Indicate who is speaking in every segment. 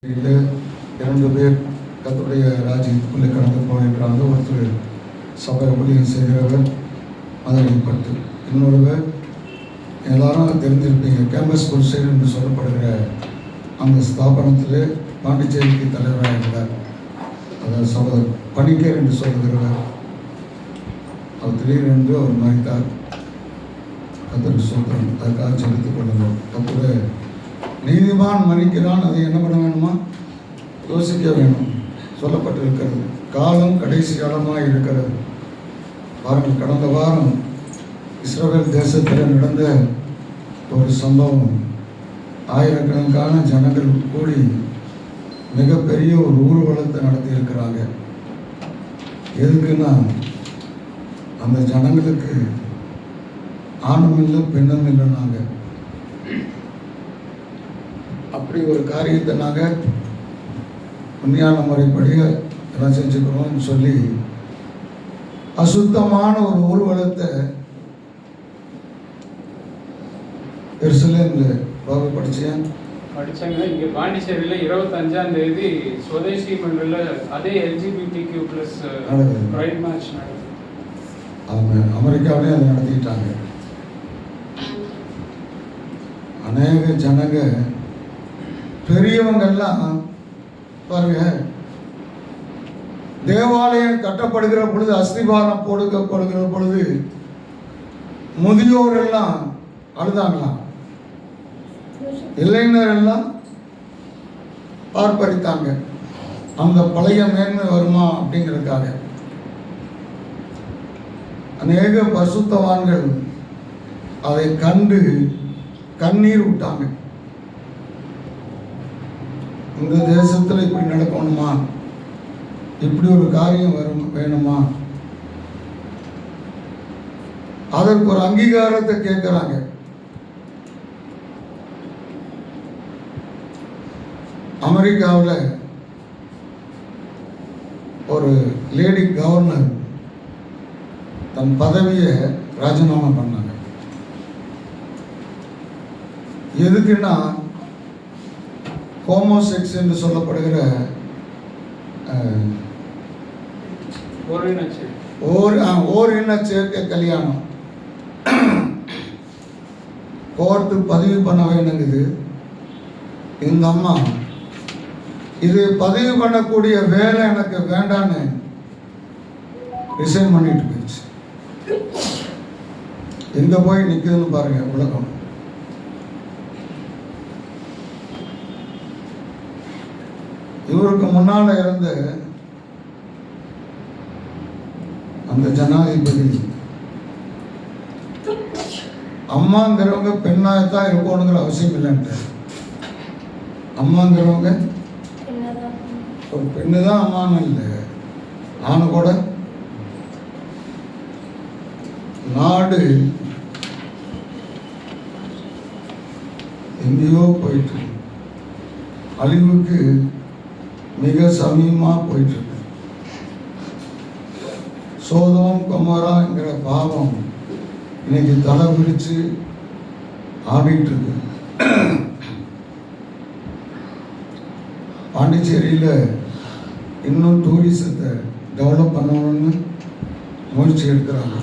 Speaker 1: 2 பேர் கர்த்தருடைய ராஜ்யத்துக்குள்ளே கடந்து போகின்றாங்க. ஒருத்தர் சபை ஊழியம் செய்கிறவர் மதுரைப்பட்டு, இன்னொருவர் எல்லாரும் தெரிஞ்சிருப்பீங்க கேம்பஸ் குருசைடு என்று சொல்லப்படுகிற அந்த ஸ்தாபனத்தில் பாண்டிச்சேரிக்கு தலைவராக இருந்தார். அதாவது சகோதரர் பணிக்கர் என்று சொல்லுகிறவர். அவர் திடீரென்று அவர் மறித்தார். கர்த்தருக்கு ஸ்தோத்திரம். அதுக்காக செலுத்திக் கொள்ளுங்கள். கர்த்தருடைய நீதிமான் மறிக்கிறான், அதை என்ன பண்ண வேணுமா? யோசிக்க வேணும். சொல்லப்பட்டிருக்கிறது காலம் கடைசி காலமாக இருக்கிறது. பாருங்கள், கடந்த வாரம் இஸ்ரவேல் தேசத்தில் நடந்த ஒரு சம்பவம். ஆயிரக்கணக்கான ஜனங்கள் கூடி மிகப்பெரிய ஒரு ஊர்வலத்தை நடத்தியிருக்கிறாங்க. எதுக்குன்னா, அந்த ஜனங்களுக்கு ஆணும் இல்லை பெண்ணும் இல்லைன்னாங்க. அப்படி ஒரு காரியத்தை நாங்கள் உண்மையான முறைப்படி எல்லாம் செஞ்சுக்கிறோம்னு சொல்லி அசுத்தமான ஒரு ஊர்வலத்தை எருசலேமில் படித்தேன்.
Speaker 2: படித்தாங்க. இங்கே பாண்டிச்சேரியில் 25ஆம் தேதி சுதேசி மண்டலில் அதே LGBTQ+ ப்ரைட் மேட்ச் நடக்குது.
Speaker 1: அவங்க அமெரிக்காவிலேயும் அதை நடத்திக்கிட்டாங்க. அநேக ஜனங்க பெரியவங்கெல்லாம் பாருங்க, தேவாலயம் கட்டப்படுகிற பொழுது, அஸ்திபாரம் போடுக்கப்படுகிற பொழுது முதியோர் எல்லாம் அழுதாங்களாம், இளைஞர் எல்லாம் பார்ப்பறித்தாங்க. அந்த பழைய மேன்மை வருமா அப்படிங்கிறதுக்காக அநேக பரிசுத்தவான்கள் அதை கண்டு கண்ணீர் விட்டாங்க. இந்த தேசத்தில் இப்படி நடக்கணுமா? இப்படி ஒரு காரியம் வேணுமா? அதற்கு ஒரு அங்கீகாரத்தை கேட்கிறாங்க. அமெரிக்காவில் ஒரு லேடி கவர்னர் தன் பதவியை ராஜினாமா பண்ணாங்க. எதுக்குன்னா, ஹோமோசெக்ஸ் என்று சொல்லப்படுகிற ஓரின சேர்க்கை கல்யாணம் கோர்ட்டு பதிவு பண்ண வேணுங்குது. இந்த அம்மா இது பதிவு பண்ணக்கூடிய வேலை எனக்கு வேண்டான்னு ரிசைன் பண்ணிட்டு போயிடுச்சு. எங்க போய் நிற்குதுன்னு பாருங்க உலகம். இவருக்கு முன்னால இருந்த அந்த ஜனாதிபதி அம்மாங்கிறவங்க பெண்ணாகத்தான் இருக்கணுங்கிற அவசியம் இல்லைன்ட்டு. அம்மாங்கிறவங்க ஒரு பெண்ணு தான் அம்மான்னு இல்லை, ஆணு கூட. நாடு எங்கேயோ போயிட்டு அழிவுக்கு மிக சமீபமாக போயிட்டு இருக்கு. சோதோம் கொமோராங்கிற பாவம் இன்னைக்கு தலை விரிச்சு ஆடிட்டு இருக்கு. பாண்டிச்சேரியில் இன்னும் டூரிசத்தை டெவலப் பண்ணணும்னு முயற்சி எடுக்கிறாங்க.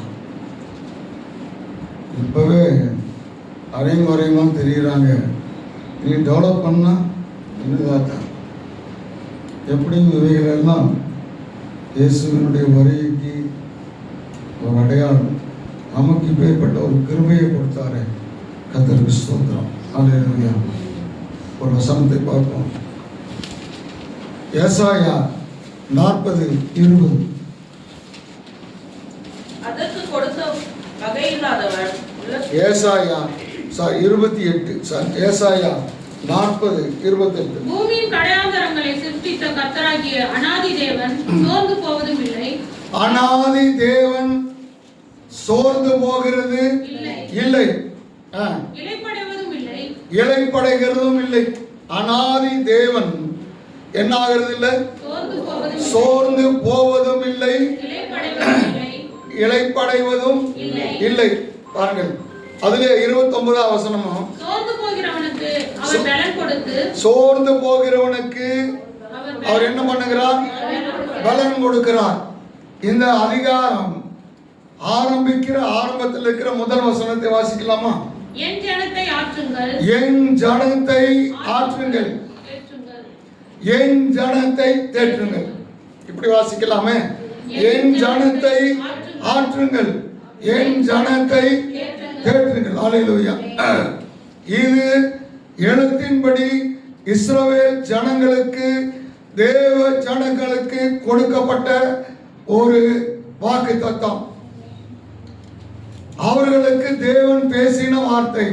Speaker 1: இப்போவே அரையும் வரையுமா தெரியுறாங்க. நீ டெவலப் பண்ணால் இன்னும் எப்படியும் இவைகளெல்லாம் இயேசுவினுடைய வருகைக்கு ஒரு அடையாளம். நமக்கு இப்பேற்பட்ட ஒரு கிருபையை கொடுத்தாரே, கர்த்தருக்கு ஸ்தோத்திரம். அல்லேலூயா. ஒரு வசனத்தை பார்ப்போம். ஏசாயா 40:20.
Speaker 3: அதற்கு கொடுத்த வகையில்லாதவன்
Speaker 1: ஏசாயா 28 ஏசாயா 40:28.
Speaker 3: பூமியின் கடையாந்தரங்களை சிருஷ்டித்த கர்த்தராகிய அநாதி தேவன் சோர்ந்து போவதும் இல்லை.
Speaker 1: அநாதி தேவன் சோர்ந்து போகிறது இல்லை,
Speaker 3: இளைப்படைவதும் இல்லை,
Speaker 1: இளைப்படைகிறதும் இல்லை. அநாதி தேவன் என்ன ஆகிறது இல்லை? சோர்ந்து போவதும் இல்லை, இளைப்படைவதும் இல்லை. பாருங்கள், அதுல 29ஆம் வசனமும்
Speaker 3: சோர்ந்து போகிறவனுக்கு அவர் பலன் கொடுத்து
Speaker 1: சோர்ந்து போகிறவனுக்கு அவர் என்ன பண்ணுகிறார்? பலன் கொடுக்கிறார். இந்த அதிகாரம் ஆரம்பத்தில் இருக்கிற முதல் வசனத்தை வாசிக்கலாமா?
Speaker 3: என் ஜனத்தை ஆற்றுங்கள்,
Speaker 1: என் ஜனத்தை ஆற்றுங்கள், என் ஜனத்தை தேற்றுங்கள். இப்படி வாசிக்கலாமே? என் ஜனத்தை ஆற்றுங்கள், என் ஜனத்தை தேற்றுங்கள். அல்லேலூயா. இது எழுத்தின்படி இஸ்ரவேல் ஜனங்களுக்கு, தேவ ஜனங்களுக்கு கொடுக்கப்பட்ட ஒரு வாக்குத்தத்தம். அவர்களுக்கு தேவன் பேசின வார்த்தை.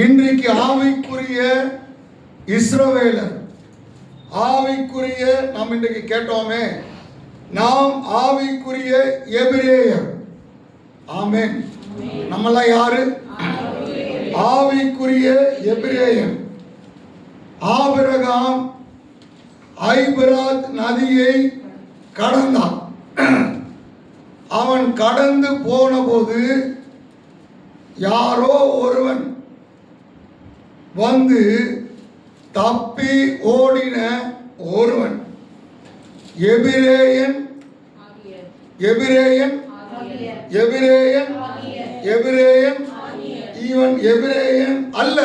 Speaker 1: இன்றைக்கு ஆவிக்குரிய இஸ்ரவேலர், ஆவிக்குரிய நாம் இன்றைக்கு கேட்டோமே, நாம் ஆவிக்குரிய எபிரேயர். ஆமென். நம்மெல்லாம் யாரு? ஆவிக்குரிய எபிரேயன். ஆபிரகாம் ஐபிராத் நதியை கடந்தான். அவன் கடந்து போன போது யாரோ ஒருவன் வந்து தப்பி ஓடின ஒருவன் எபிரேயன், எபிரேயன், எபிரேயன், எபிரேயன். இவன் எபிரேயன் அல்ல,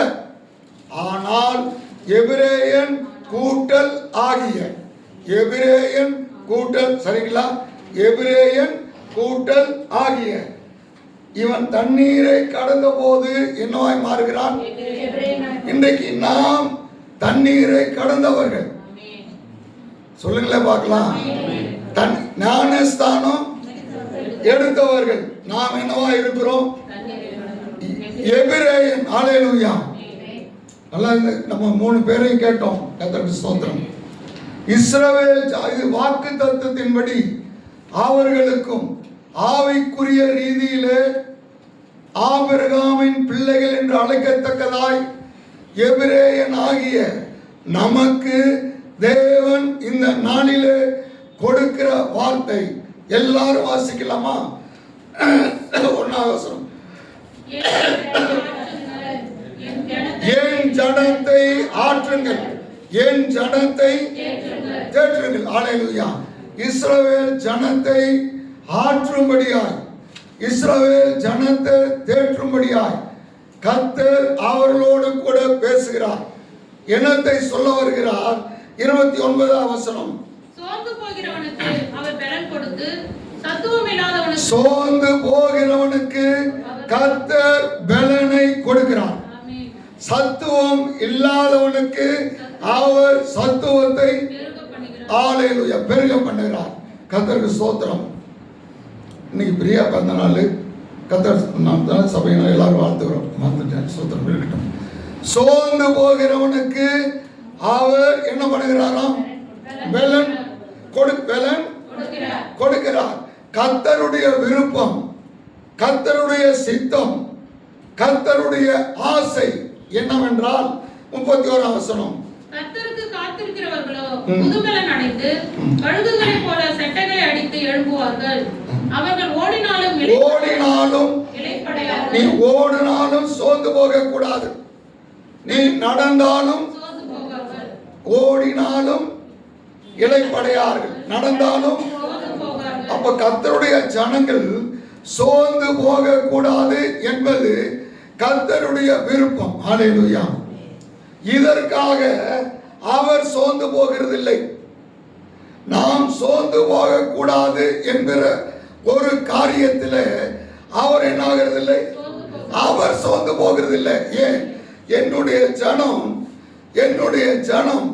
Speaker 1: ஆனால் எபிரேயன் கூட்டல் ஆகிய, எபிரேயன் கூட்டல், சரிங்களா? எபிரேயன் கூட்டல் ஆகிய இவன் தண்ணீரை கடந்த போது என்னவாய் மாறுகிறான்? இன்றைக்கு நாம் தண்ணீரை கடந்தவர்கள். சொல்லுங்களேன் பார்க்கலாம். ஞானஸ்தானம் எடுத்தவர்கள் நாம் என்னவா இருக்கிறோம்? எபிரேயன். அல்லேலூயா. நல்லா நம்ம 3 பேரையும் கேட்டோம். கர்த்தருக்கு ஸ்தோத்திரம். இஸ்ரவேல் வாக்கு தத்தத்தின்படி அவர்களுக்கும் ஆவிக்குரிய ரீதியிலே ஆபிரகாமின் பிள்ளைகள் என்று அழைக்கத்தக்கதாய் எபிரேயன் ஆகிய நமக்கு தேவன் இந்த நாளிலே கொடுக்கிற வார்த்தை. எல்லாரும் வாசிக்கலாமா? 1ஆம் வசனம். என் ஜனத்தை ஆற்றுங்கள், என் ஜனத்தை தேற்றுங்கள். அல்லேலூயா. இஸ்ரவேல் ஜனத்தை ஆற்றும்படியாய், இஸ்ரவேல் ஜனத்தை தேற்றும்படியாய் கர்த்தர் அவர்களோடு கூட பேசுகிறார். என்னத்தை சொல்ல வருகிறார்? 29ஆம் வசனம்.
Speaker 3: சோர்ந்து போகிறவனுக்கு அவர் பலன் கொடுத்து, சத்துவம் இல்லாதவனுக்கு,
Speaker 1: சோர்ந்து போகிறவனுக்கு கர்த்தர் பலனை கொடுக்கிறார். சத்துவம் இல்லாதவனுக்கு அவர் சத்துவத்தை அல்லேலூயா பெருக பண்ணுகிறார். கர்த்தருக்கு ஸ்தோத்திரம். இன்னைக்கு பிரியா பிறந்த நாள். கர்த்தர் நாம் தான் சபையினர் எல்லாரும் வாழ்த்துக்கிறோம். மறந்துட்டேன். ஸ்தோத்திரம் இருக்கட்டும். சோர்ந்து போகிறவனுக்கு அவர் என்ன பண்ணுகிறாராம்? பலன் கொடுக்கிறார். கர்த்தருடைய விருப்பம், கர்த்தருடைய சித்தம், கர்த்தருடைய ஆசை என்னவென்றால் 31ஆம் வசனம்.
Speaker 3: கர்த்தருக்கு காத்திருக்கிறவர்களோ புதுபலன் அடைந்து கழுகுகளைப் போல செட்டைகளை அடித்து எழும்புவார்கள். அவர்கள் ஓடினாலும்
Speaker 1: நீ ஓடினாலும் சோர்ந்து போக கூடாது. நீ நடந்தாலும் ஓடினாலும் இளைப்படையார்கள், நடந்தாலும். அப்ப கர்த்தருடைய ஜனங்கள் சோர்ந்து போக கூடாது என்பது கர்த்தருடைய விருப்பம். அல்லேலூயா. இதற்காக அவர் சோர்ந்து போகிறதில்லை. நாம் சோர்ந்து போக கூடாது என்கிற ஒரு காரியத்தில் அவர் என்ன ஆகிறதில்லை? அவர் சோர்ந்து போகிறதில்லை. ஏன்? என்னுடைய ஜனம்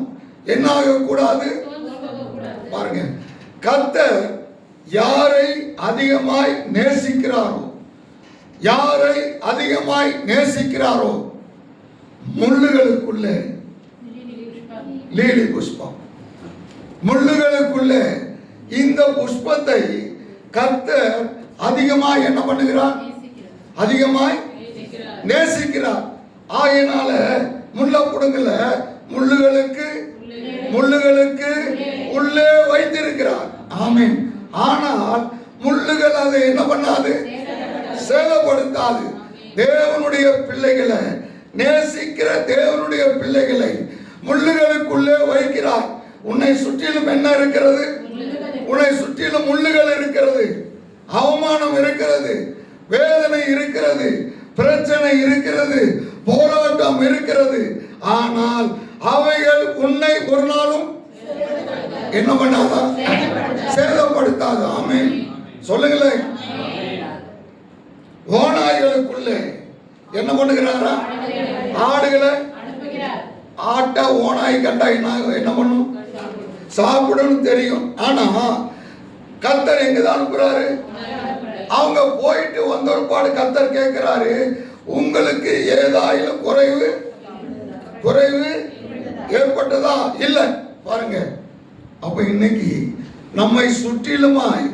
Speaker 1: என்ன ஆகக்கூடாது? பாருங்க, கர்த்தர் யாரை அதிகமாய் நேசிக்கிறாரோ, யாரை அதிகமாய் நேசிக்கிறாரோ முள்ளுகளுக்குள்ளே லீலி புஷ்பம், முள்ளுகளுக்குள்ளே இந்த புஷ்பத்தை கர்த்தர் அதிகமாய் என்ன பண்ணுகிறார்? அதிகமாய் நேசிக்கிறார். ஆகையினால முள்ள புடுங்கல, முள்ளுகளுக்கு உள்ளே வைத்திருக்கிறார். ஆமென். ஆனால் முள்ளுகள் அதை என்ன பண்ணாது? சேதப்படுத்தாது. தேவனுடைய பிள்ளைகளை நேசிக்கிற தேவனுடைய பிள்ளைகளை முள்ளுகளுக்குள்ளே வைக்கிறார். உன்னை சுற்றிலும் என்ன இருக்கிறது? உன்னை சுற்றிலும் முள்ளுகள் இருக்கிறது, அவமானம் இருக்கிறது, வேதனை இருக்கிறது, பிரச்சனை இருக்கிறது, போராட்டம் இருக்கிறது. ஆனால் அவைகள் உன்னை ஒரு நாளும் என்ன பண்ணாதா? சேதப்படுத்தாது. ஆமென் சொல்லுங்களேன். ஓநாய்களுக்குள்ளே என்ன பண்ணுகிறாரா? ஆடுகளை ஆட்ட ஓனாய் கண்டா என்ன பண்ணும்? சாப்பிடணும் தெரியும். ஆனா கர்த்தர் எங்கதான் அனுப்புறாரு? அவங்க போயிட்டு வந்த ஒரு பாடு கர்த்தர் கேட்கிறாரு, உங்களுக்கு ஏதாயிலும் குறைவு ஏற்பட்டதா? இல்லை. பாருங்க, அப்ப இன்னைக்கு நம்மை சுற்றிலுமாய்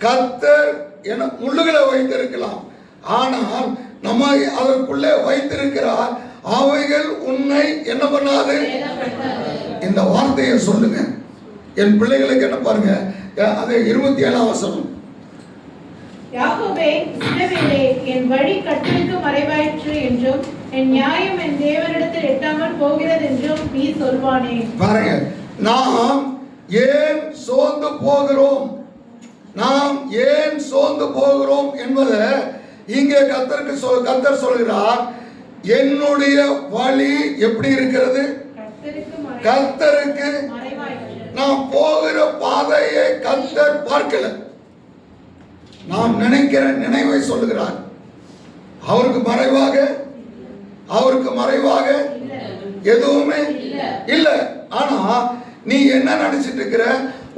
Speaker 1: கர்த்தர் என முள்ளுகளை வைத்திருக்கலாம், ஆனால் நம்ம அதற்குள்ளே வைத்திருக்கிறார். அவைகள் உன்னை என்ன பண்ணாது? இந்த வார்த்தையை சொல்லுங்க என் பிள்ளைகளுக்கு. என்ன பாருங்க, அது 27ஆம் வசனம்.
Speaker 4: யாக்கோபே, இஸ்ரவேலே, என் வழி கர்த்தருக்கு மறைவாயிற்று என்றும் என் நியாயம் என் தேவனிடத்தில் எட்டாமல் போகிறது என்றும் நீ சொல்வானே. பாருங்க,
Speaker 1: நாம் ஏன் சோர்ந்து போகிறோம், நாம் ஏன் சோர்ந்து போகிறோம் என்பதை இங்கே கர்த்தர் சொல்கிறார். என்னுடைய வழி எப்படி இருக்கிறது? கர்த்தருக்கு நாம் போகிற பாதையை கர்த்தர் பார்க்கல. நாம் நினைக்கிற நினைவை சொல்லுகிறார். அவருக்கு மறைவாக எதுவுமே இல்லை. ஆனா நீ என்ன நினைச்சிட்டு இருக்கிற?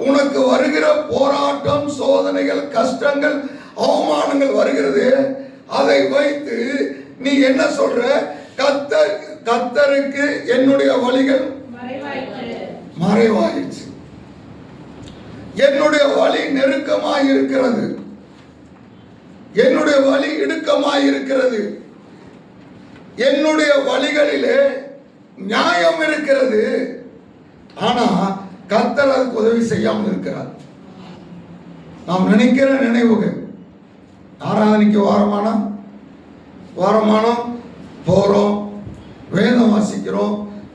Speaker 1: உனக்கு வருகிற போராட்டம், சோதனைகள், கஷ்டங்கள், அவமானங்கள் வருகிறது. அதை வைத்து நீ என்ன சொல்ற? கர்த்தருக்கு என்னுடைய வழிகள் மறைவாயிடுச்சு, என்னுடைய வழி நெருக்கமாய் இருக்கிறது, என்னுடைய வழி இடுக்கமாய் இருக்கிறது, என்னுடைய வழிகளிலே நியாயம் இருக்கிறது. ஆனா கர்த்தர் அதுக்கு உதவி செய்யாமல் இருக்கிறார். நாம் நினைக்கிற நினைவுகள், ஆராதனைக்கு வாரமானம் போறோம், வேதம் வாசிக்கிறோம்,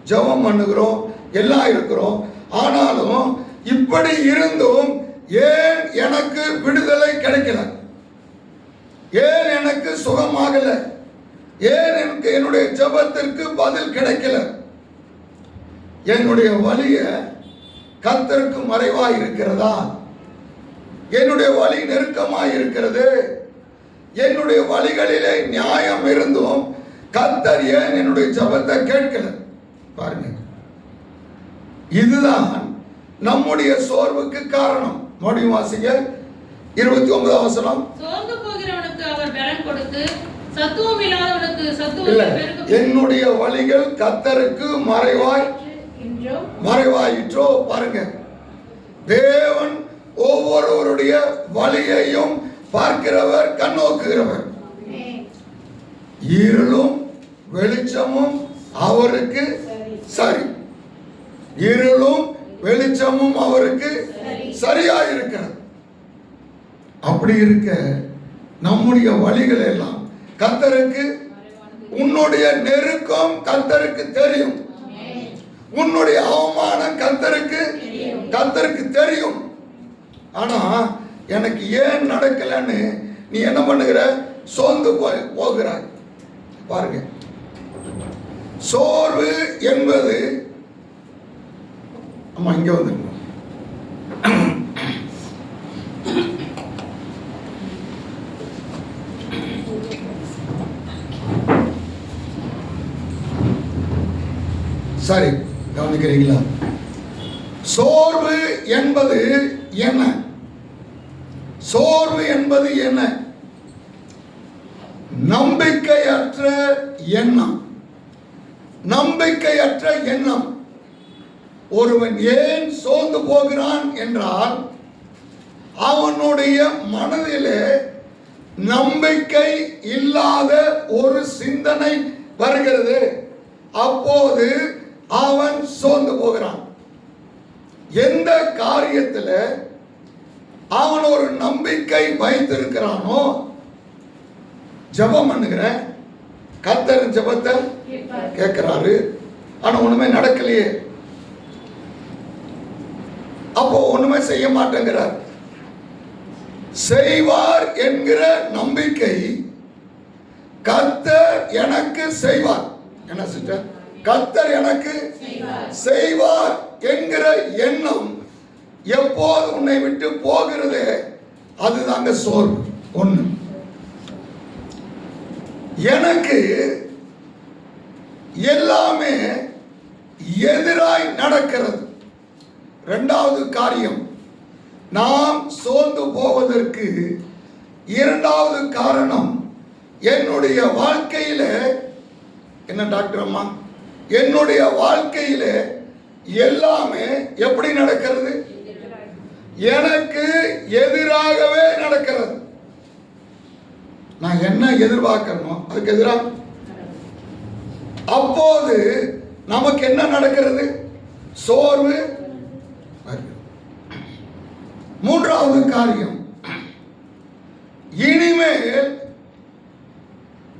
Speaker 1: ஜெபம் பண்ணுகிறோம், எல்லாம் இருக்கிறோம். ஆனாலும் இப்படி இருந்தும் ஏன் எனக்கு விடுதலை கிடைக்கல? ஏன் எனக்கு சுகமாகல? ஏன் எனக்கு என்னுடைய ஜெபத்திற்கு பதில் கிடைக்கல? என்னுடைய வழிய கர்த்தருக்கு மறைவாய் இருக்கிறதா? என்னுடைய வழி நெருக்கமாய் இருக்கிறது. என்னுடைய வழிகளிலே நியாயம் இருந்தும் கர்த்தர் ஏன் என்னுடைய ஜெபத்தை கேட்கல? பாருங்க, இதுதான் நம்முடைய சோர்வுக்கு காரணம். மறுபடியும் வாசிங்க 29ஆம் வசனம்.
Speaker 3: சோர்ந்து போகிறவனுக்கு அவர் பலன் கொடுத்து சத்துவம் இல்லாதவனுக்கு சத்துவத்தை பெருக்க.
Speaker 1: என்னுடைய வழிகள் கர்த்தருக்கு மறைவாயிற்றோ. பாருங்க, தேவன் ஒவ்வொருவருடைய வழியையும் பார்க்கிறவர், கண்ணோக்குகிறவர். இருளும் வெளிச்சமும் அவருக்கு சரி, இருளும் வெளிச்சமும் அவருக்கு சரியா இருக்கிறது. அப்படி இருக்க நம்முடைய வழிகள் எல்லாம் கர்த்தருக்கு, உன்னுடைய நெருக்கம் கர்த்தருக்கு தெரியும், உன்னுடைய அவமானம் கர்த்தருக்கு தெரியும். ஆனா எனக்கு ஏன் நடக்கலன்னு நீ என்ன பண்ணுகிற? சோர்ந்து போகிறாய். பாருங்க, சோர்வு என்பது, அம்மா இங்க வந்து சரி கவனிக்கிறீங்களா? சோர்வு என்பது என்ன? சோர்வு என்பது என்ன? நம்பிக்கையற்ற எண்ணம். நம்பிக்கையற்ற எண்ணம். ஒருவன் ஏன் சோர்ந்து போகிறான் என்றால், அவனுடைய மனதிலே நம்பிக்கை இல்லாத ஒரு சிந்தனை வருகிறது. அப்போது அவன் சோர்ந்து போகிறான். எந்த காரியத்தில் அவன் ஒரு நம்பிக்கை வைத்திருக்கிறானோ, ஜெபம் பண்ணுகிறேன், கர்த்தர் ஜெபத்தை கேட்கிறாரு. ஆனா ஒண்ணுமே நடக்கலையே. அப்போ ஒண்ணுமே செய்ய மாட்டேங்கிறார். செய்வார் என்கிற நம்பிக்கை, கர்த்தர் எனக்கு செய்வார். என்ன சிஸ்டர்? கர்த்தர் எனக்கு செய்வார் என்கிற எண்ணம் எப்போது உன்னை விட்டு போகிறது, அதுதாங்க சோர்வு. ஒண்ணு, எனக்கு எல்லாமே எதிராய் நடக்கிறது. இரண்டாவது காரியம், நாம் சோர்ந்து போவதற்கு இரண்டாவது காரணம், என்னுடைய வாழ்க்கையில என்ன டாக்டர் அம்மா, என்னுடைய வாழ்க்கையில எல்லாமே எப்படி நடக்கிறது? எனக்கு எதிராகவே நடக்கிறது. நான் என்ன எதிர்பார்க்கறனோ அதுக்கு எதிராக. அப்போது நமக்கு என்ன நடக்கிறது? சோர்வு. மூன்றாவது காரியம்,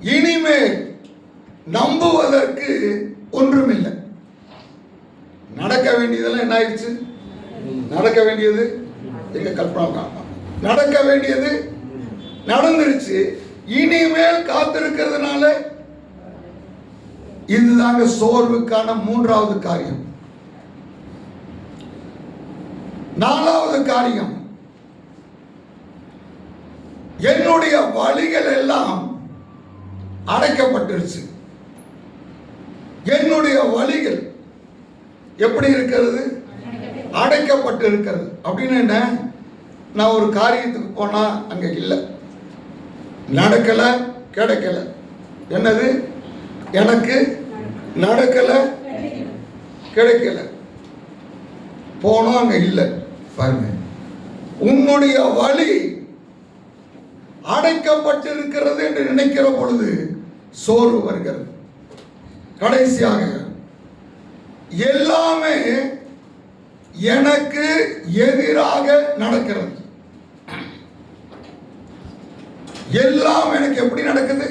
Speaker 1: இனிமேல் நம்புவதற்கு ஒன்றுமில்லை. நடக்க வேண்டியதெல்லாம் என்ன ஆயிடுச்சு? நடக்க வேண்டியது எங்க கல்பனா, நடக்க வேண்டியது நடந்துருச்சு. இனிமேல் காத்திருக்கிறதுனால இதுதாங்க சோர்வுக்கான மூன்றாவது காரியம். நாலாவது காரியம், என்னுடைய வழிகள் எல்லாம் அடைக்கப்பட்டிருச்சு. என்னுடைய வழிகள் எப்படி இருக்கிறது? அடைக்கப்பட்டு இருக்கிறது. அப்படின்னு என்ன? நான் ஒரு காரியத்துக்கு போனா அங்க இல்லை, நடக்கல, கிடைக்கல. என்னது? எனக்கு நடக்கல, கிடைக்கல. போனோம், அங்க இல்லை. பாருங்க, உன்னுடைய வழி அடைக்கப்பட்டிருக்கிறது என்று நினைக்கிற பொழுது சோர்வு வருகிறது. கடைசியாக, எல்லாமே எனக்கு எதிராக நடக்கிறது. எல்லாம் எனக்கு எப்படி நடக்குது?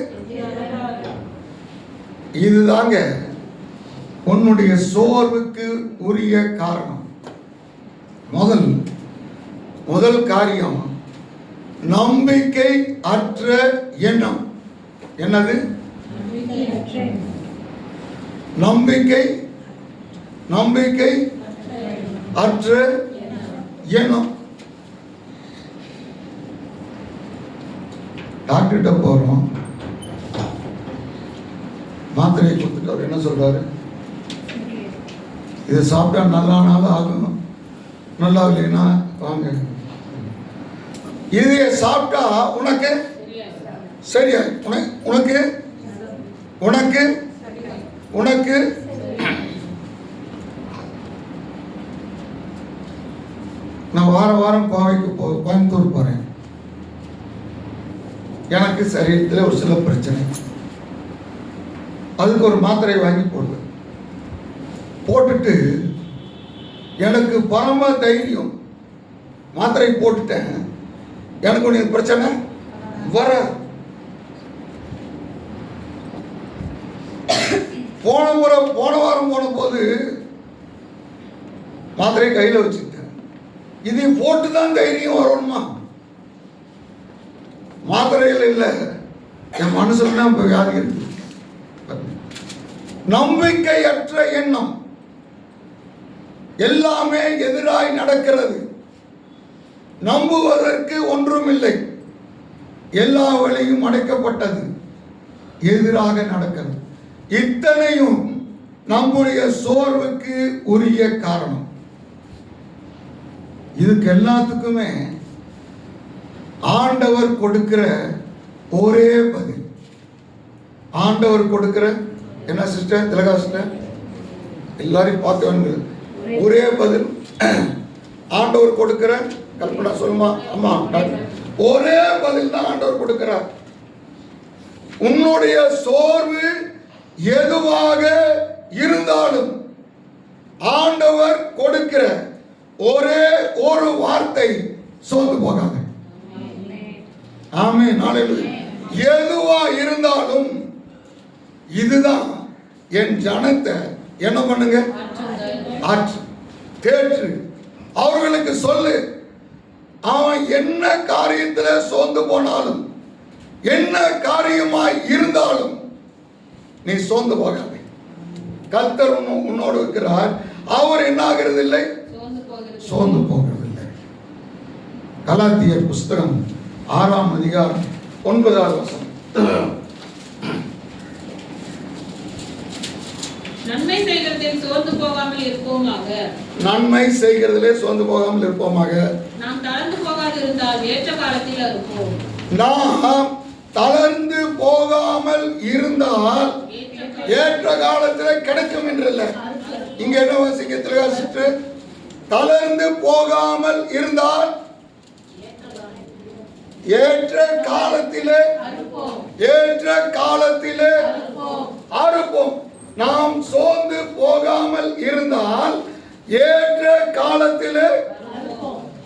Speaker 1: இதுதாங்க உன்னுடைய சோர்வுக்கு உரிய காரணம். முதல் காரியம், நம்பிக்கை அற்ற எண்ணம். என்னது? நம்பிக்கை அற்ற எண்ணம். டாக்டர்கிட்ட போறோம், மாத்திரையை கொடுத்துட்டு அவர் என்ன சொல்றாரு? இதை சாப்பிட்டா நல்லானாலும் ஆகணும், நல்லா இல்லைன்னா வாங்க. இதைய சாப்பிட்டா உனக்கு சரியா, உனக்கு நான் வாரம் கோயம்புத்தூர் போறேன். எனக்கு சரீரத்தில் ஒரு சில பிரச்சனை, அதுக்கு ஒரு மாத்திரை வாங்கி போட்டுட்டு எனக்கு பரம தைரியம், மாத்திரை போட்டுட்டேன், எனக்கு ஒன்று பிரச்சனை வர. போன வாரம் போன போது மாத்திரையை கையில் வச்சுக்கிட்டேன். இதை போட்டு தான் தைரியம் வரணுமா? மாத்திரையில் இல்லை, என் மனசுல தான் இப்போ வியாதி இருக்கு. நம்பிக்கையற்ற எண்ணம், எல்லாமே எதிராய் நடக்கிறது. நம்புவதற்கு ஒன்றுமில்லை, எல்லா வழியும் அடைக்கப்பட்டது, எதிராக நடக்கிறது. இத்தனையும் நம்முடைய சோர்வுக்கு உரிய காரணம். இதுக்கு எல்லாத்துக்குமே ஆண்டவர் கொடுக்கிற ஒரே பதில், ஆண்டவர் கொடுக்கிற என்ன சிஸ்டர் திலகா சிஸ்டர் எல்லாரையும் பார்த்து வந்து ஒரே பதில் ஆண்டவர் கொடுக்கிற, கல்பனா சொல்லுமா அம்மா, ஒரே பதில் தான் ஆண்டவர் கொடுக்கிறார். உன்னுடைய சோர்வு எதுவாக இருந்தாலும் ஆண்டவர் கொடுக்கிற ஒரே ஒரு வார்த்தை, சோர்ந்து போகாத. ஆமென், ஹல்லேலூயா. எதுவா இருந்தாலும் இதுதான் என் ஜனத்தை என்ன பண்ணுங்க, ஆற்று, தேற்று. அவர்களுக்கு சொல்லு, அவன் என்ன காரியத்துல சோர்ந்து போனாலும், என்ன காரியமாய் இருந்தாலும் நீ சோர்ந்து போகாதே. கர்த்தர் உன்னோடு இருக்கிறார். அவர் என்ன ஆகிறது இல்லை, சோர்ந்து போகிறது இல்லை. கலாத்தியர் புஸ்தகம் 6ஆம் அதிகாரம் 9வது வசனம்.
Speaker 3: நன்மை செய்கிறதில் சோர்ந்து போகாமல் இருப்போமாக.
Speaker 1: நன்மை செய்கிறதிலே சோர்ந்து போகாமல் இருப்போமாக.
Speaker 3: நாம் தளர்ந்து போகாதிருந்தால் ஏற்ற காலத்தில் இருப்போம்.
Speaker 1: நாம் தளர்ந்து போகாமல் இருந்தால் ஏற்ற காலத்தில் கிடைக்கும் என்றல்ல. இங்க என்ன வாசிக்க, தளர்ந்து போகாமல் இருந்தால் ஏற்ற காலத்திலே, ஏற்ற காலத்திலே அறுப்போம். நாம் சோர்ந்து போகாமல் இருந்தால் ஏற்ற காலத்திலே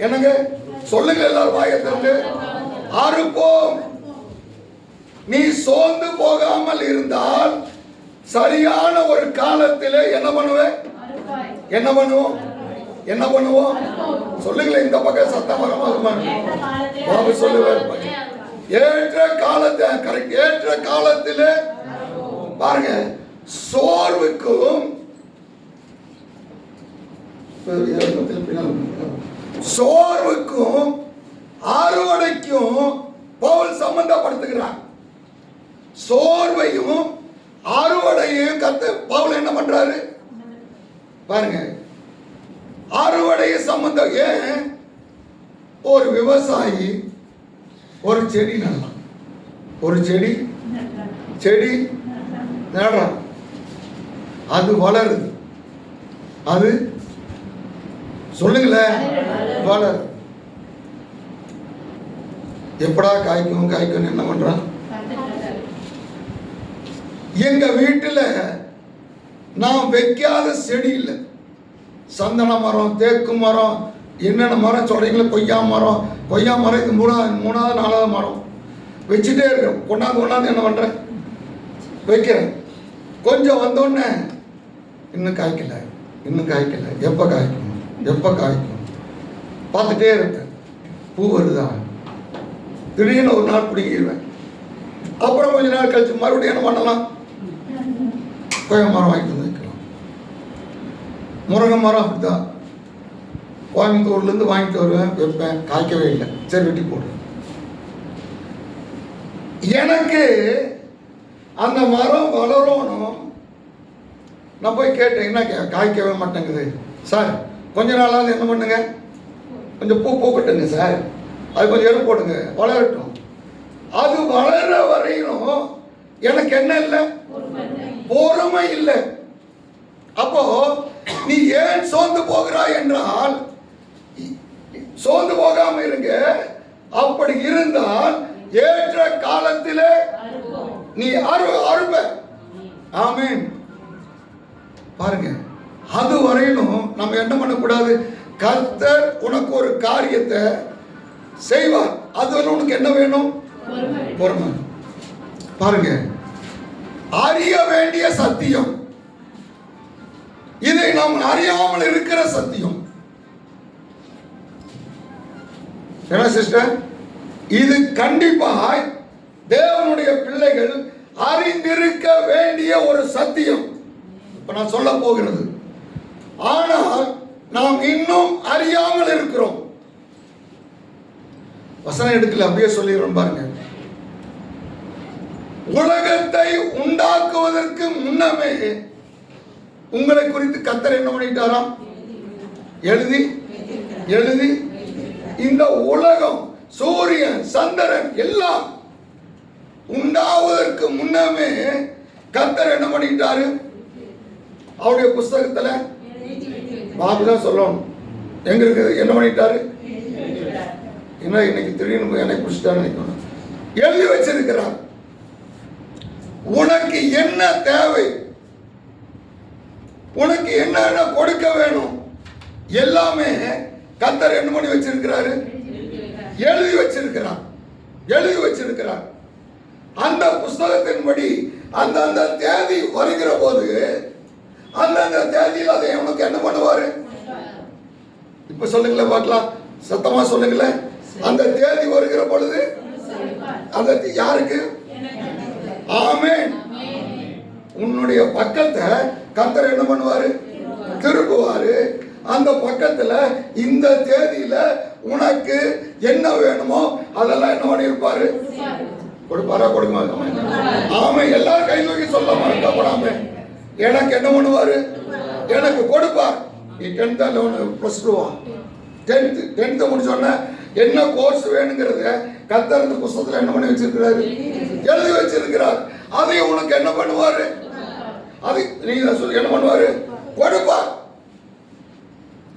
Speaker 1: என்னங்க சொல்லுங்க எல்லாரும் வாயத்திற்கு, அறுப்போம். நீ சோர்ந்து போகாமல் இருந்தால் சரியான ஒரு காலத்திலே என்ன பண்ணுவேன், என்ன பண்ணுவோம், என்ன பண்ணுவோம் சொல்லுங்களேன். இந்த பக்கம் சத்தம் வரமாக சொல்லுவார். ஏற்ற காலத்தை கரெக்ட், ஏற்ற காலத்திலே பாருங்க. சோர்வுக்கும் அறுவடைக்கும் பவுல் சம்பந்தப்படுத்துகிறார். சோர்வையும் அறுவடையும் பவுல் என்ன பண்றாரு பாருங்க. அறுவடைய சம்பந்தம். ஏன் ஒரு விவசாயி ஒரு செடி நடலாம், ஒரு செடி நடுறான், அது வளருது, அது சொல்லுங்களேன் வளருது. எப்படா காய்க்கும் காய்க்கும் என்ன பண்றான். எங்க வீட்டுல நான் வைக்காத செடி இல்லை. சந்தன மரம், தேக்கு மரம், என்னென்ன மரம் சொல்றீங்களோ, கொய்யா மரம் இது மூணாவது 4வது மரம் வச்சுட்டே இருக்கேன். கொண்டாந்து என்ன பண்றேன், வைக்கிறேன். கொஞ்சம் வந்தோடனே இன்னும் காய்க்கல, எப்போ காய்க்கும் பார்த்துட்டே இருப்பேன். பூ வருதா, திடீர்னு ஒரு நாள் பிடிங்கிடுவேன். அப்புறம் கொஞ்ச நாள் கழிச்சு மறுபடியும் என்ன பண்ணலாம், கொய்யா மரம் வாங்கிட்டு வந்து வைக்கலாம். முருங்கை மரம் அப்படிதான், கோயம்புத்தூர்லேருந்து வாங்கிட்டு வருவேன், வைப்பேன், காய்க்கவே இல்லை. சரி வெட்டி போடுவேன். எனக்கு அந்த மரம் வளரணும். நான் போய் கேட்டேன், என்ன காய்க்கவே மாட்டேங்குது சார், கொஞ்ச நாளாவது என்ன பண்ணுங்க, கொஞ்சம் பூ பூக்கட்டுங்க சார், அது கொஞ்சம் எரு போடுங்க, வளரட்டும். அது வளர வரையும் எனக்கு என்ன இல்லை, பொறுமை இல்லை. அப்போ நீ ஏன் சோர்ந்து போகிறாய் என்றால், சோர்ந்து போகாம இருங்க. அப்படி இருந்தால் ஏற்ற காலத்திலே நீ அறுப்ப. ஆமென். பாருங்க, அது வரையிலும் நம்ம என்ன பண்ணக்கூடாது. கர்த்தர் உனக்கு ஒரு காரியத்தை செய்வார், அது உனக்கு என்ன வேணும், பொறுமை. பாருங்க, அறிய வேண்டிய சத்தியம், இதை நாம் அறியாமல் இருக்கிற சத்தியம். என்ன சிஸ்டர், இது கண்டிப்பாய் தேவனுடைய பிள்ளைகள் அறிந்திருக்க வேண்டிய ஒரு சத்தியம். இப்ப நான் சொல்ல போகிறது. ஆனால் நாம் இன்னும் அறியாமல் இருக்கிறோம். வசனம் எடுக்கல, அப்படியே சொல்லிடுறோம் பாருங்க. உலகத்தை உண்டாக்குவதற்கு முன்னமே உங்களை குறித்து கர்த்தர் என்ன பண்ணிட்டாராம், எழுதி இந்த உலகம், சூரியன், சந்திரன் எல்லாம் உண்டாவதற்கு முன்னமே கர்த்தர் என்ன பண்ணிட்டாரு, அவருடைய புஸ்தகத்துல பாபுதான் சொல்லணும். எங்க இருக்குது, என்ன பண்ணிட்டாரு, என்ன இன்னைக்கு திடீர்னு என்னை பிடிச்சிட்டாரு நினைக்கணும். எழுதி வச்சிருக்கிறார். உனக்கு என்ன தேவை, உனக்கு என்ன கொடுக்க வேணும், எல்லாமே கர்த்தர் என்ன பண்ணி வச்சிருக்கிறாரு, எழுதி வச்சிருக்கிறார். அந்த புஸ்தகத்தின்படி அந்தந்த தேதி வருகிற போது அந்தந்த தேதியில் அதை உனக்கு என்ன பண்ணுவாரு? இப்ப சொல்லுங்களேன் பார்க்கலாம், சத்தமா சொல்லுங்களேன். அந்த தேதி வருகிற பொழுது அந்த யாருக்கு? ஆமென். உன்னுடைய பக்கத்தை கர்த்தர் என்ன பண்ணுவாரு? திருப்புவாரு. அந்த பக்கத்துல இந்த தேதியில உனக்கு என்ன வேணுமோ அதெல்லாம் என்ன பண்ணிருப்பாரு? கொடுப்பாரா? கொடுக்க மாட்டாங்க. ஆமை. எல்லாரும் கை தூக்கி சொல்ல மறக்கப்படாம எனக்கு என்ன பண்ணுவாரு? எனக்கு கொடுப்பார். நீ 10th 11 +2 10th முடிச்சோடனே என்ன கோர்ஸ் வேணுங்கிறத கர்த்தர் இந்த புத்தகத்துல என்ன பண்ணி வச்சிருக்கிறாரு? எழுதி வச்சிருக்கிறார். அதை உனக்கு என்ன பண்ணுவாரு? அது நீங்க சொல்லி என்ன பண்ணுவாரு? கொடுப்பார்.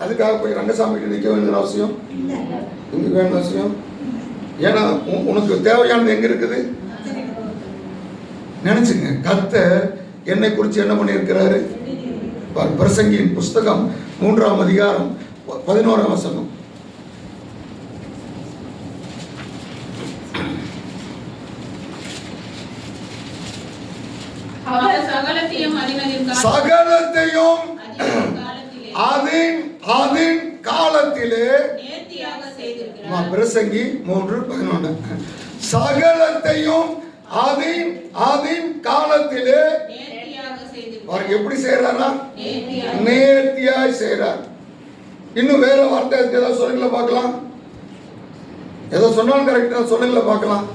Speaker 1: அதுக்காக போய் ரங்கசாமிக்கு நிற்க வேண்டிய அவசியம் இங்க வேண்டிய அவசியம். ஏன்னா உனக்கு தேவையானது எங்க இருக்குது? நினைச்சுங்க, கர்த்தர் என்னை குறித்து என்ன பண்ணியிருக்கிறாரு? பிரசங்கியின் புஸ்தகம் 3ஆம் அதிகாரம் 11ஆம் வசனம்.
Speaker 3: சகலத்தையும்
Speaker 1: அதன் காலத்திலே பிரசங்கி 3:11. சகலத்தையும் அதன் காலத்திலே எப்படி செய்யறாரா? நேர்த்தியாய் செய்யறார். இன்னும் வேற வார்த்தை ஏதாவது சொல்லுங்களா பார்க்கலாம். ஏதோ சொன்னாலும் கரெக்டா சொல்லுங்களா பார்க்கலாம்.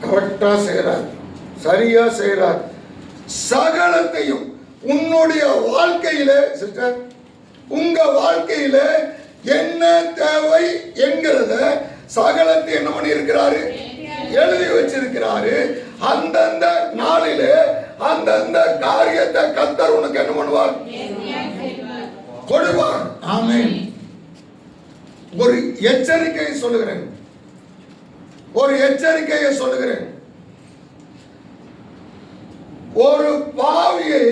Speaker 1: கரெக்டா செய்யறார், சரியா செய்யறார். சகலத்தையும் உன்னுடைய வாழ்க்கையில சிஸ்டர், உங்க வாழ்க்கையில என்ன தேவை என்கிறத சகலத்தை என்ன பண்ணி இருக்கிறாரு? எழுதி வச்சிருக்கிறாரு. அந்தந்த நாளிலே அந்தந்த காரியத்தை கர்த்தர் உனக்கு என்ன பண்ணுவார்? கொடுப்பார். ஆமென். ஒரு எச்சரிக்கையை சொல்லுகிறேன், ஒரு எச்சரிக்கையை சொல்லுகிறேன். ஒரு பாவியை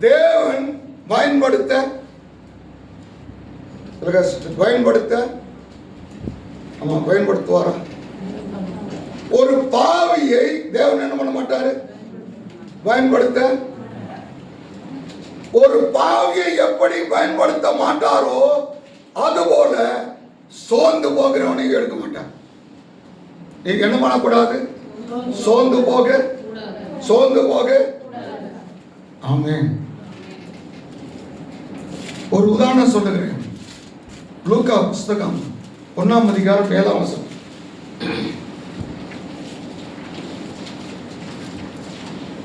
Speaker 1: தேவன் பயன்படுத்துவாரா? ஒரு பாவியை தேவன் என்ன பண்ண மாட்டாரு? பயன்படுத்த. ஒரு பாவியை எப்படி பயன்படுத்த மாட்டாரோ அதுபோல சோர்ந்து போகிறவனை எடுக்க மாட்டார். நீங்க என்ன பண்ணக்கூடாது? சோர்ந்து போக. ஆமென். ஒரு உதாரணம் சொல்லுகிறேன். லூக்கா புஸ்தகம் 1ஆம் அதிகாரம் 7ஆம் வசனம்.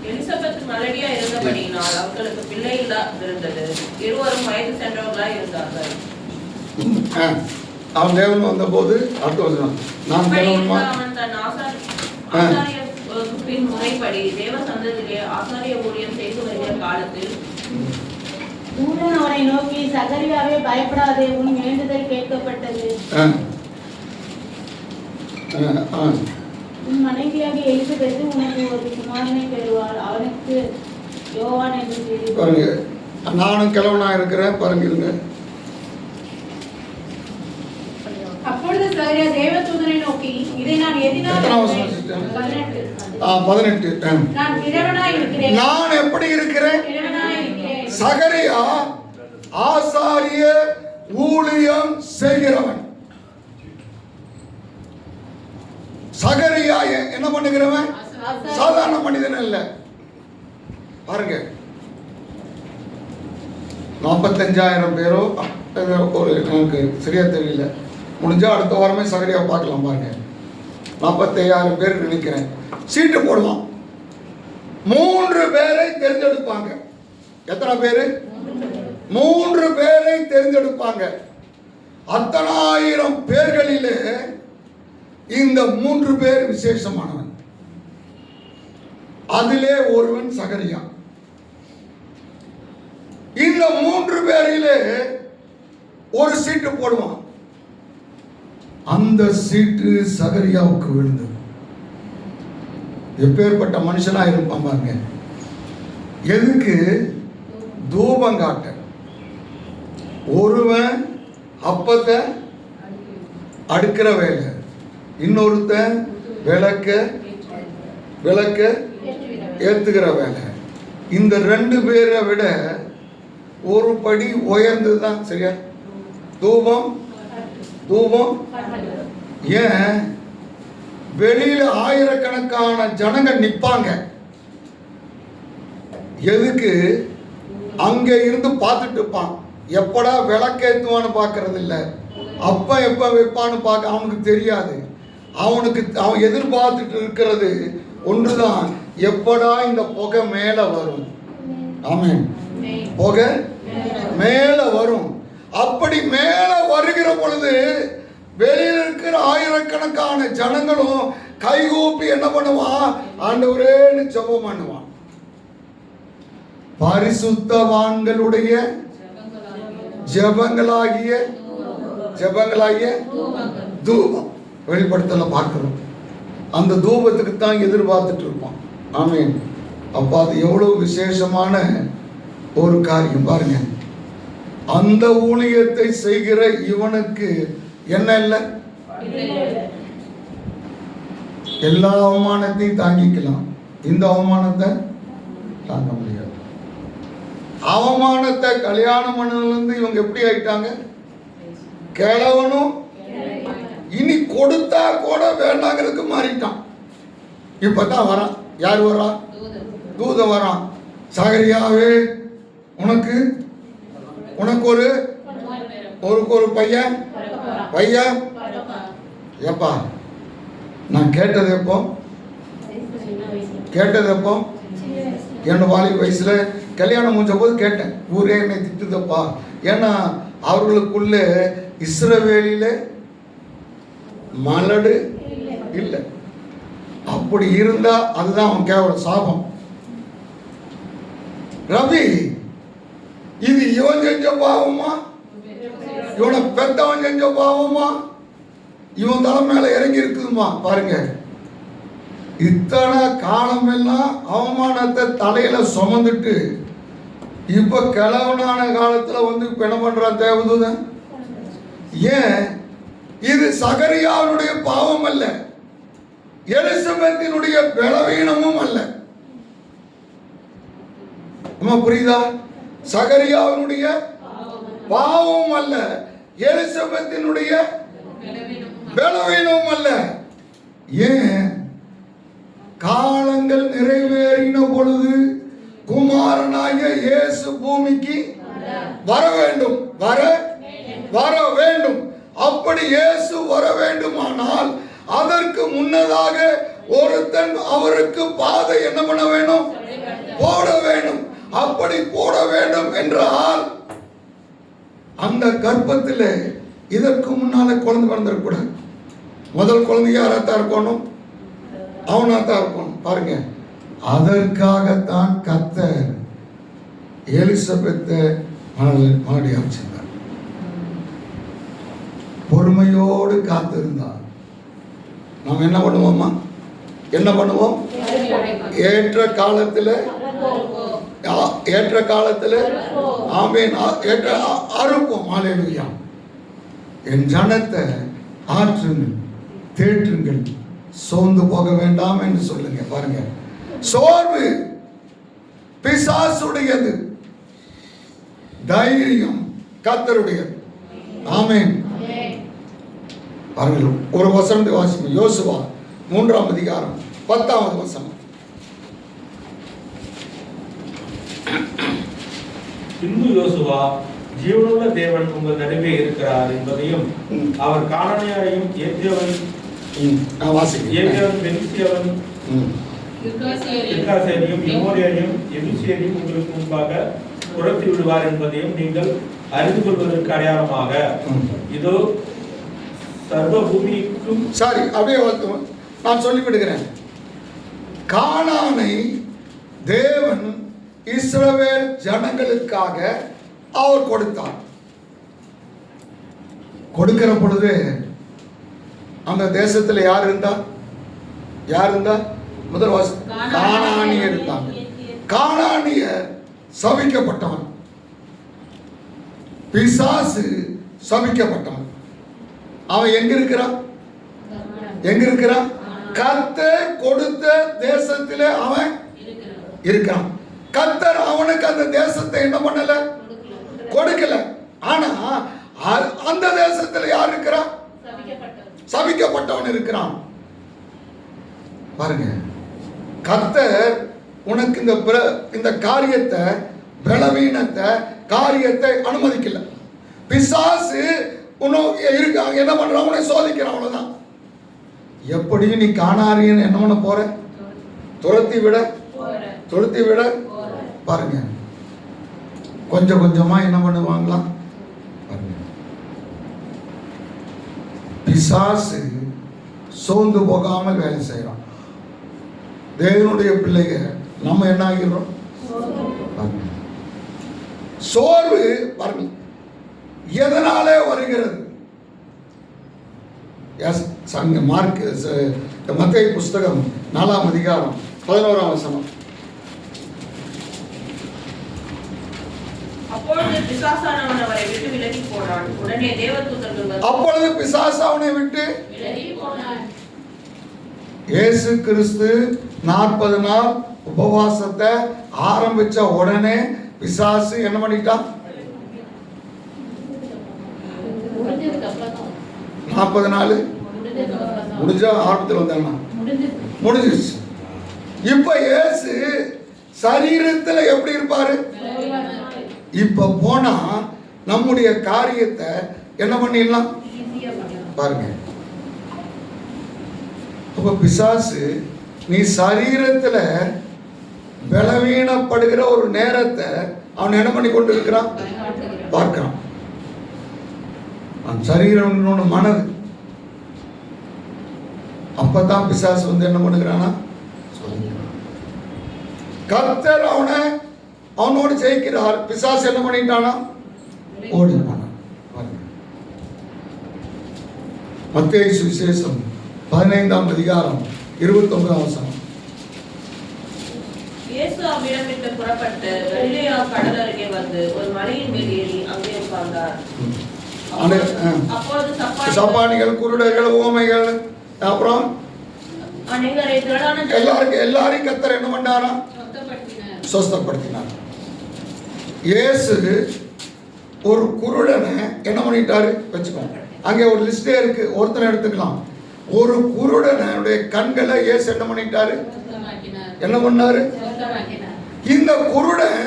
Speaker 5: எலிசபெத் மலடியா இருந்தபடியினால் அவர்களுக்கு பிள்ளை இல்லாதிருந்தது. இருவரும் வயது சென்றவர்களாய் இருந்தார்கள்.
Speaker 1: அவன் தேவன் வந்த போது அடுத்த வசனம், நான் தேவனுமா
Speaker 5: அவன் தன் ஆசாரிய வகுப்பின் முறைப்படி தேவ சந்ததியிலே ஆசாரிய ஊழியம் செய்து வருகிற காலத்தில்
Speaker 4: தூதன் அவனை நோக்கி, சகரியாவே பயப்படாதே, உன் வேண்டுதல் கேட்கப்பட்டது. உன் மனைவியாக எலிசபெத் உனக்கு ஒரு குமாரனை பெறுவாள். அவனுக்கு யோவான் என்று
Speaker 1: பாருங்க. நானும் கிழவனா இருக்கிறேன். பாருங்க இருங்க.
Speaker 4: அப்பொழுது சகரியா தேவதூதனை நோக்கி, இதை நான் எதினால்
Speaker 1: 18
Speaker 4: நான் கிழவனாய் இருக்கிறேன்.
Speaker 1: நான் எப்படி இருக்கிறேன்? சகரியா ஆசாரிய ஊழியம் செய்கிறவன். சகரியா என்ன பண்ணுகிறவன்? சாதாரண மனிதன் இல்ல. பாருங்க, 45,000 பேரோ ஒரு எனக்கு சரியா தெரியல. முடிஞ்சா அடுத்த வாரமே சகரியா பார்க்கலாம். பாருங்க, 45,000 பேர் நினைக்கிறேன். சீட்டு போடுவான். 3 பேரை தேர்ந்தெடுப்பாங்க. எத்தனை பேரு? 3 பேரை தேர்ந்தெடுப்பாங்க. அத்தனை ஆயிரம் பேர்களிலே இந்த 3 பேர் விசேஷமானவன். அதிலே ஒருவன் சகரியா. இந்த 3 பேரிலே ஒரு சீட்டு போடுவான். அந்த சீட்டு சகரியாவுக்கு விழுந்தது. எப்பேற்பட்ட மனுஷனா இருப்பான் பாருங்க. எதுக்கு? தூபம் காட்ட. ஒருவன் அப்பத்தை அடுக்கிற வேலை, இன்னொருத்தன் விளக்க ஏத்துகிற வேலை. இந்த 2 பேரை விட ஒரு படி உயர்ந்தது தான். சரியா? தூபம் ஏன் வெளியில ஆயிரக்கணக்கான ஜனங்க நிப்பாங்க. எதுக்கு? அங்க இருந்து பார்த்துட்டு இருப்பான். எப்படா விளக்கேத்துவான்னு பார்க்கறது இல்லை, அப்ப எப்ப வைப்பான்னு பார்க்க அவனுக்கு தெரியாது. அவன் எதிர்பார்த்துட்டு இருக்கிறது ஒன்றுதான், எப்படா இந்த புகை மேல வரும். ஆமென். புகை மேல வரும். அப்படி மேல வருகிற பொழுது வெளியில் இருக்கிற ஆயிரக்கணக்கான ஜனங்களும் கைகூப்பி என்ன பண்ணுவான்? ஆண்டவரேன்னு ஜெபம் பண்ணுவான். பரிசுத்தவான்களுடைய ஜெபங்களாகிய தூபம் வெளிப்படுத்தல பார்க்கிறோம். அந்த தூபத்துக்கு தான் எதிர்பார்த்துட்டு இருப்பான். ஆமென். அப்ப அது எவ்வளவு விசேஷமான ஒரு காரியம் பாருங்க. அந்த ஊழியத்தை செய்கிற இவனுக்கு என்ன இல்லை? எல்லா அவமானத்தையும் தாங்கிக்கலாம், இந்த அவமானத்தை தாங்க முடியாது. அவமானத்தை கல்யாணம் பண்ணதுலேருந்து இவங்க எப்படி ஆயிட்டாங்க? கிழவனும் இனி கொடுத்தா கூட வேண்டாங்கிறதுக்கு மாறிட்டான். இப்பதான் வரான். யார் வரா? தூதன் வரான். சகரியாவே, உனக்கு ஒரு பையன் ஏப்பா, நான் கேட்டது எப்போ என்னோட வாலிப வயசுல கல்யாணம் முடிஞ்ச போது கேட்டேன். ஊரே என்னை திட்டுதப்பா. ஏன்னா அவர்களுக்குள்ள இஸ்ரவேலில மலடு இல்லை. அப்படி இருந்தா அதுதான் அவன் கேவல சாபம். ரவி, இது இவன் செஞ்ச பாவமா, இவனை பெத்தவன் செஞ்ச பாவமா, இவன் தலை மேல இறங்கி இருக்குதுமா? பாருங்க, இத்தனை காலம் எல்லாம் அவமானத்தை தலையில சுமந்துட்டு இப்ப கிழவனான காலத்துல வந்து இப்ப என்ன பண்றான் தேவதூதன்? ஏன்? இது சகரியாவுடைய பாவம் அல்ல, எலிசபெத்தினுடைய பலவீனமும் அல்ல. புரியுதா? சகரியாவினுடைய பாவம் அல்ல, எலிசபெத்தினுடைய பலவீனமும் அல்ல. ஏன்? காலங்கள் நிறைவேறின பொழுது குமாரனாகிய இயேசு பூமிக்கு வர வேண்டும். அப்படி இயேசு வர வேண்டுமானால் அதற்கு முன்னதாக ஒருத்தன் அவருக்கு பாதை என்ன பண்ண வேணும்? போட வேண்டும். அப்படி போட வேண்டும் என்றால் அந்த கர்ப்பத்தில் இதற்கு முன்னால குழந்தை பிறந்திருக்கூடாது. முதல் குழந்தை யாராத்தான் இருக்கணும்? அவனாத்தான் இருக்கணும். பாருங்க, அதற்காகத்தான் கர்த்தர் எலிசபெத்தை மறுபடி அமைச்சிருந்தார். பொறுமையோடு காத்திருந்தார். நாம் என்ன பண்ணுவோமா? ஏற்ற காலத்தில் ஆமென், அறுப்போம். ஹல்லேலூயா. என் ஜனத்தை ஆற்றுங்கள், தேற்றுங்கள், சோர்ந்து போக வேண்டாம் என்று சொல்லுங்க. பாருங்க, சோர்வு பிசாசுடையது, தைரியம் கர்த்தருடையது. ஆமென். பாருங்கள், ஒரு வசனத்தை வாசிப்போம். யோசுவா 3ஆம் அதிகாரம் 10வது வசனம்.
Speaker 6: பின்பு யோசுவா, ஜீவனுள்ள தேவன் உங்கள் நடுவே இருக்கிறார் என்பதையும், அவர் கானானியரையும் ஏத்தியவன் பெலிஸ்தியவன் கிர்காசேரையும் எமோரியரையும் எபூசியரையும் உங்களுக்கு முன்பாக துரத்தி விடுவார் என்பதையும் நீங்கள் அறிந்து கொள்வதற்கு அடையாளமாக இதோ சர்வ பூமிக்கும்.
Speaker 1: சாரி, அப்படியே நான் சொல்லிவிடுகிறேன். கானானை தேவன் இஸ்ரவேல் ஜனங்களுக்காக அவர் கொடுத்தார். கொடுக்கிற பொழுது அந்த தேசத்தில் யார் இருந்தா? முதல் கானானியர் இருந்தாங்க. கானானியர் சபிக்கப்பட்டவன், பிசாசு சபிக்கப்பட்டவன். அவன் எங்க இருக்கிறான்? கர்த்தர் கொடுத்த தேசத்திலே அவன் இருக்கிறான். கர்த்தர் அவனுக்கு அந்த தேசத்தை என்ன பண்ணல, கொடுக்கல. ஆனா அந்த தேசத்துல யார் இருக்கிறான்? சபிக்கப்பட்டவன் இருக்கிறான். பாருங்க, கர்த்தர் உனக்கு இந்த காரியத்தை, பலவீனத்தை, காரியத்தை அனுமதிக்கல. பிசாசு இருக்காங்க, என்ன பண்றான்? உன்னை சோதிக்கிறான், அவ்வளவுதான். எப்படியும் நீ காணாரியன்னு என்ன பண்ண போற? துரத்தி விட பாருங்க. கொஞ்சம் கொஞ்சமா என்ன பண்ணுவாங்களாம் பாருங்க. பிசாசு சோர்ந்து போகாமல் வேலை செய்யறான். தேவனுடைய பிள்ளைங்க நம்ம என்ன ஆகிறோம்? சோர்வு பாருங்க எதனாலே வருகிறது? மத்தேயு புஸ்தகம் 4ஆம் அதிகாரம் 11ஆம் வசனம்.
Speaker 5: அப்பொழுது பிசாசானவன் அவரை விட்டு விலகி போனான். உடனே தேவதூதர்கள்
Speaker 1: அப்பொழுது பிசாசு அவனை விட்டு
Speaker 5: விலகி போனான்.
Speaker 1: இயேசு கிறிஸ்து 40 நாள் உபவாசத்தை ஆரம்பிச்ச உடனே பிசாசு என்ன பண்ணிட்டான்? 40 நாள் முடிஞ்ச ஆரம்பத்தில் வந்தாங்க, முடிஞ்சிருச்சு. இப்ப இயேசு சரீரத்துல எப்படி இருப்பாரு? இப்ப போனா நம்முடைய காரியத்தை என்ன பண்ணிடலாம் பாருங்க. அப்ப பிசாசு நீ சரீரத்துல பலவீனப்படுகிற ஒரு நேரத்தை அவன் என்ன பண்ணி கொண்டு இருக்கிறான் பார்க்கிறான். சரீரம் மனது. அப்பதான் பிசாசு வந்து என்ன பண்ணுகிறானா? கர்த்தர் அவனோடு ஜெயிக்கிறார். பிசாசு என்ன பண்ணிட்டானா? ஓடி போனான். மத்தேயு சுவிசேஷம் 15ஆம் அதிகாரம் 29ஆம் வசனம்.
Speaker 5: இயேசு அவ்விடம் விட்டு புறப்பட்டு கலிலேயா கடல் அருகே வந்து ஒரு மலையின் மேல் ஏறி அங்கே உட்கார்ந்தார். அப்பொழுது
Speaker 1: சப்பானிகள், குருடர்கள், ஊமைகள், அப்புறம் எல்லாரையும் கர்த்தர் என்ன பண்ணாரா? சொஸ்தப்படுத்தினார். இயேசு ஒரு குருடனை என்ன பண்ணிட்டாரு வச்சுக்கோங்க. அங்கே ஒரு லிஸ்டே இருக்கு, ஒருத்தனை எடுத்துக்கலாம். ஒரு குருடனுடைய கண்களை இயேசு என்ன பண்ணிட்டாரு? என்ன பண்ணாரு? இந்த குருடன்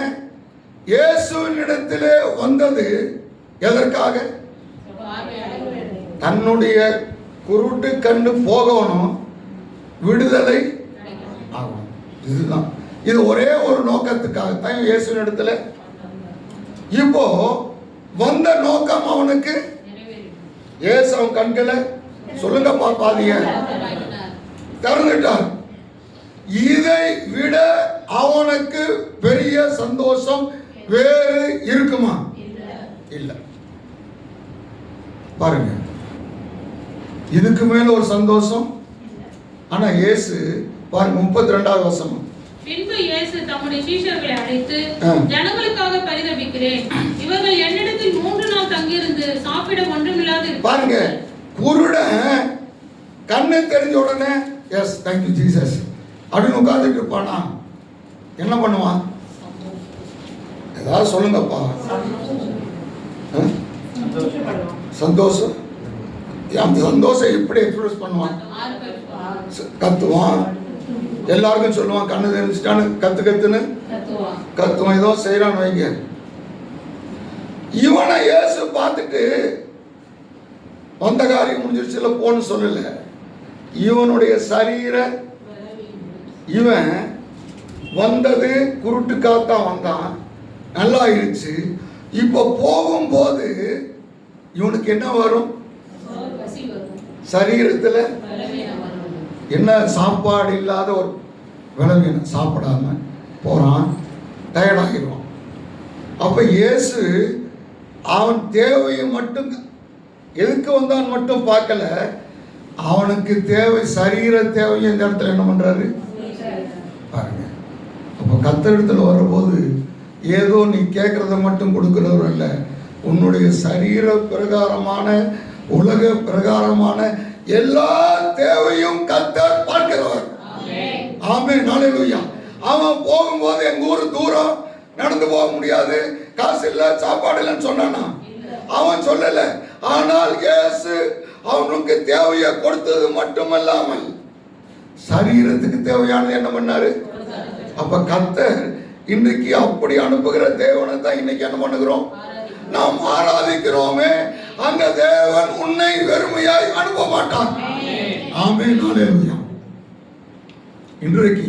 Speaker 1: இயேசுவினிடத்திலே வந்தது எதற்காக? தன்னுடைய குருட்டு கண்ணு போகணும், விடுதலை ஆகணும். இதுதான், இது ஒரே ஒரு நோக்கத்துக்காகத்தான் இயேசுவினிடத்துல. இப்போ வந்த நோக்கம் அவனுக்கு இயேசு அவன் கண்களை சொல்லுங்க பாப்பாதீங்க திறந்துட்டார். இதை விட அவனுக்கு பெரிய சந்தோஷம் வேறு இருக்குமா? இல்ல. பாருங்க, இதுக்கு மேல ஒரு சந்தோஷம். ஆனா இயேசு பாருங்க 32வது வசனம்.
Speaker 3: பின்பு இயேசு தம்முடைய சீஷர்களை அழைத்து, ஜனங்களுக்காக பரிதபிக்கிறேன், இவர்கள் என்னிடத்தில் 3 நாள் தங்கியிருந்து சாப்பிட ஒன்றுமில்லாது.
Speaker 1: பாருங்க, குருடன் கண்ணு தெரிஞ்ச உடனே எஸ் தேங்க்யூ ஜீசஸ் அப்படின்னு உட்கார்ந்துட்டு இருப்பானா? என்ன பண்ணுவான்? ஏதாவது சொல்லுங்கப்பா. சந்தோஷம். அந்த சந்தோஷம் எப்படி எக்ஸ்பிரஸ் பண்ணுவான்? கத்துவான், எல்லாருக்கும் சொல்லுவான். கண்ணு தெரிஞ்சுட்டான்னு கத்துன்னு கத்துவான். ஏதோ செய்யறான்னு வைங்க. இவனை இயேசு பார்த்துட்டு வந்த காரியம் முடிஞ்சிருச்சுல போன்னு சொல்லல. இவனுடைய சரீர இவன் வந்தது குருட்டுக்காத்தான் வந்தான், நல்லா ஆயிடுச்சு. இப்ப போகும்போது இவனுக்கு என்ன வரும்? சரீரத்துல என்ன சாப்பாடு இல்லாத ஒரு விளவீனம், சாப்பிடாம போறான், டயர்டாகிடுவான். அப்ப இயேசு அவன் தேவையை மட்டும், எதுக்கு வந்தான் மட்டும் பார்க்கல, அவனுக்கு தேவை, சரீர தேவையை இந்த இடத்துல என்ன பண்றாரு பாருங்க. அப்ப கர்த்தரிடத்துல வரும்போது ஏதோ நீ கேட்கறத மட்டும் கொடுக்கிறவர் அல்ல, உன்னுடைய சரீர பிரகாரமான, உலக பிரகாரமான எல்லா தேவையும் கர்த்தர் பார்க்கிறவர். ஆமென், ஹல்லேலூயா. அவன் போகும்போது எங்க ஊரு தூரம், நடந்து போக முடியாது, காசு இல்ல, சாப்பாடு இல்லைன்னு சொன்னானா? அவன் சொல்லல. ஆனால் இயேசு அவனுக்கு தேவையை கொடுத்தது மட்டுமல்லாமல் சரீரத்துக்கு தேவையானது என்ன பண்ணாரு? அப்ப கர்த்தர் இன்னைக்கு அப்படி அனுப்புகிற தேவனை தான் இன்னைக்கு என்ன பண்ணுகிறோம்? நாம் ஆராதிக்கிறோமே. அந்த தேவன் உன்னை வெறுமையாய் அனுப்ப மாட்டார். ஆமென், ஹல்லேலூயா. இன்றைக்கு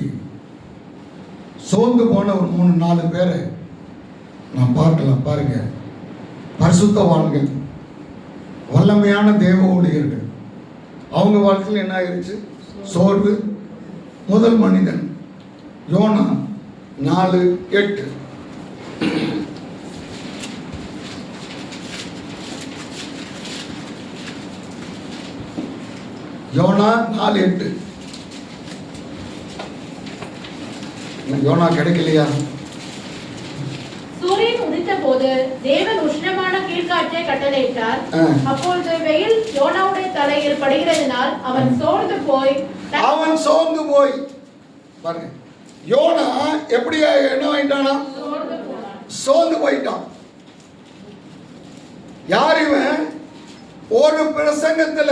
Speaker 1: சோர்ந்து போன ஒரு 3-4 பேரை நாம் பார்க்கலாம். பாருங்க, பரிசுத்தவான்கள், வல்லமையான தேவ ஊழியர்கள். அவங்க வாழ்க்கையில் என்ன ஆயிருச்சு? சோர்வு. முதல் மனிதன் யோனா 4:8. யோனா 4:8. யோனா கிடைக்கலையா?
Speaker 4: சூரியன் உதித்த போது தேவன் உஷ்ணமான கீழ்காற்றை கட்டளையிட்டார். அப்பொழுது வெயில் யோனாவுடைய தலையில் படுகிறதினால் அவன் சோர்ந்து போய்
Speaker 1: பாருங்க, யோனா எப்படி என்ன ஆயிட்டானா? சோர்ந்து போயிட்டான். யார் இவன்? ஒரு பிரசங்கத்துல,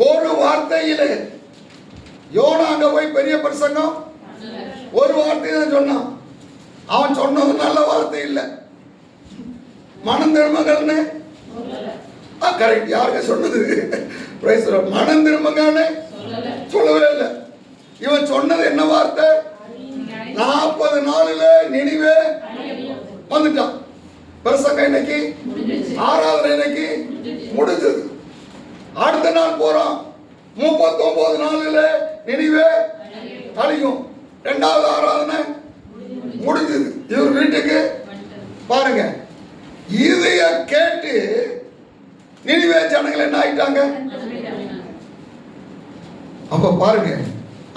Speaker 1: ஒரு வார்த்தையில யோனா அங்க போய் பெரிய பிரசங்கம் ஒரு வார்த்தை தான் சொன்னான். அவன் சொன்னது நல்ல வார்த்தை இல்லை. மனம் திரும்புங்கள்னு கரெக்ட். யாருங்க சொன்னது? மனம் திரும்புங்கன்னு சொல்லவே இல்லை. இவன் சொன்னது என்ன வார்த்தை? 40 நாளில் நினிவே வந்துட்டான். பிரசங்கம் இன்னைக்கு, ஆராதனை இன்னைக்கு முடிஞ்சது. அடுத்த நாள் போறான், 39 நாளில் நினிவே அழியும். 2வது ஆராதனை முடிஞ்சது. இவர் வீட்டுக்கு பாருங்க. இதைய கேட்டு நினிவே ஜனங்கள் என்ன ஆயிட்டாங்க? அப்ப பாருங்க,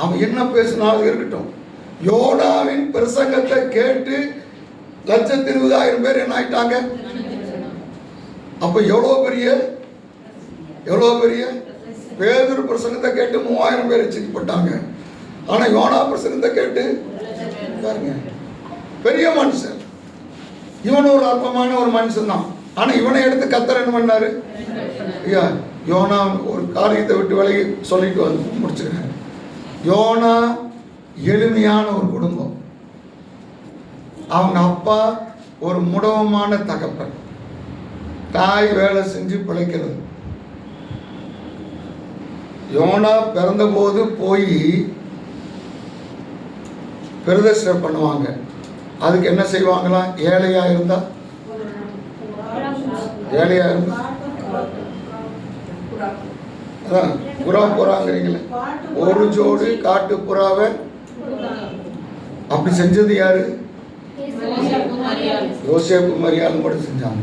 Speaker 1: அவன் என்ன பேசினாலும் இருக்கட்டும், யோனாவின் பிரசங்கத்தை கேட்டு 1,20,000 பேர் என்ன ஆயிட்டாங்க? அப்ப எவ்வளவு பெரிய பேதுரு பிரசங்கத்தை கேட்டு 3000 பேர் ரட்சிக்கப்பட்டாங்க. ஆனா யோனா பிரசங்கத்தை கேட்டு பாருங்க, பெரிய மனுஷன். இவன் ஒரு அல்பமான ஒரு மனுஷன் தான். ஆனா இவனை எடுத்து கர்த்தர் என்ன பண்ணாரு? யோனா ஒரு காரியத்தை விட்டு விலகி சொல்லிட்டு வந்து முடிச்சுக்கிறேன். யோனா எளிமையான ஒரு குடும்பம். அவங்க அப்பா ஒரு முடவமான தகப்பன், தாய் வேலை செஞ்சு பிழைக்கிறது. யோனா பிறந்த போது போய் பிரதிஷ்டை பண்ணுவாங்க. அதுக்கு என்ன செய்வாங்களாம்? ஏழையா இருந்தா அதான் புறா புறாங்கிறீங்களே, ஒரு ஜோடு காட்டு புறாவை அப்படி செஞ்சது யாரு? யோசேப்பு மரியாதை கூட செஞ்சாங்க.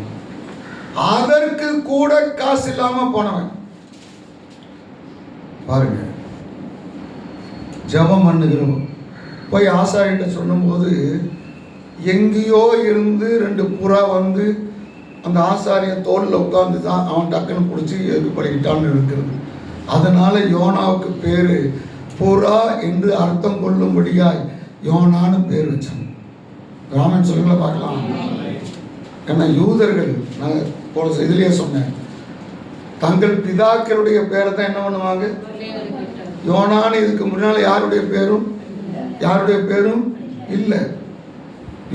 Speaker 1: அதற்கு கூட காசு இல்லாம போனவன். பாருங்க, ஜெபம் பண்ணுகிறோம். போய் ஆசாரிட்ட சொல்லும்போது எங்கேயோ இருந்து 2 புறா வந்து அந்த ஆசாரியன் தோளில் உட்கார்ந்து தான் அவன் டக்குன்னு பிடிச்சி எது பண்ணிக்கிட்டான்னு இருக்கிறது. அதனால யோனாவுக்கு பேரு புறா என்று அர்த்தம் கொள்ளும்படியாய் யோனான்னு பேர் வச்சாங்க. ராமன் சொல்லுங்கள பார்க்கலாம். ஏன்னா யூதர்கள், நான் போன இதுலயே சொன்னேன், தங்கள் பிதாக்களுடைய பேரை தான் என்ன பண்ணுவாங்க? யோனான்னு. இதுக்கு முன்னால் யாருடைய பேரும் இல்லை.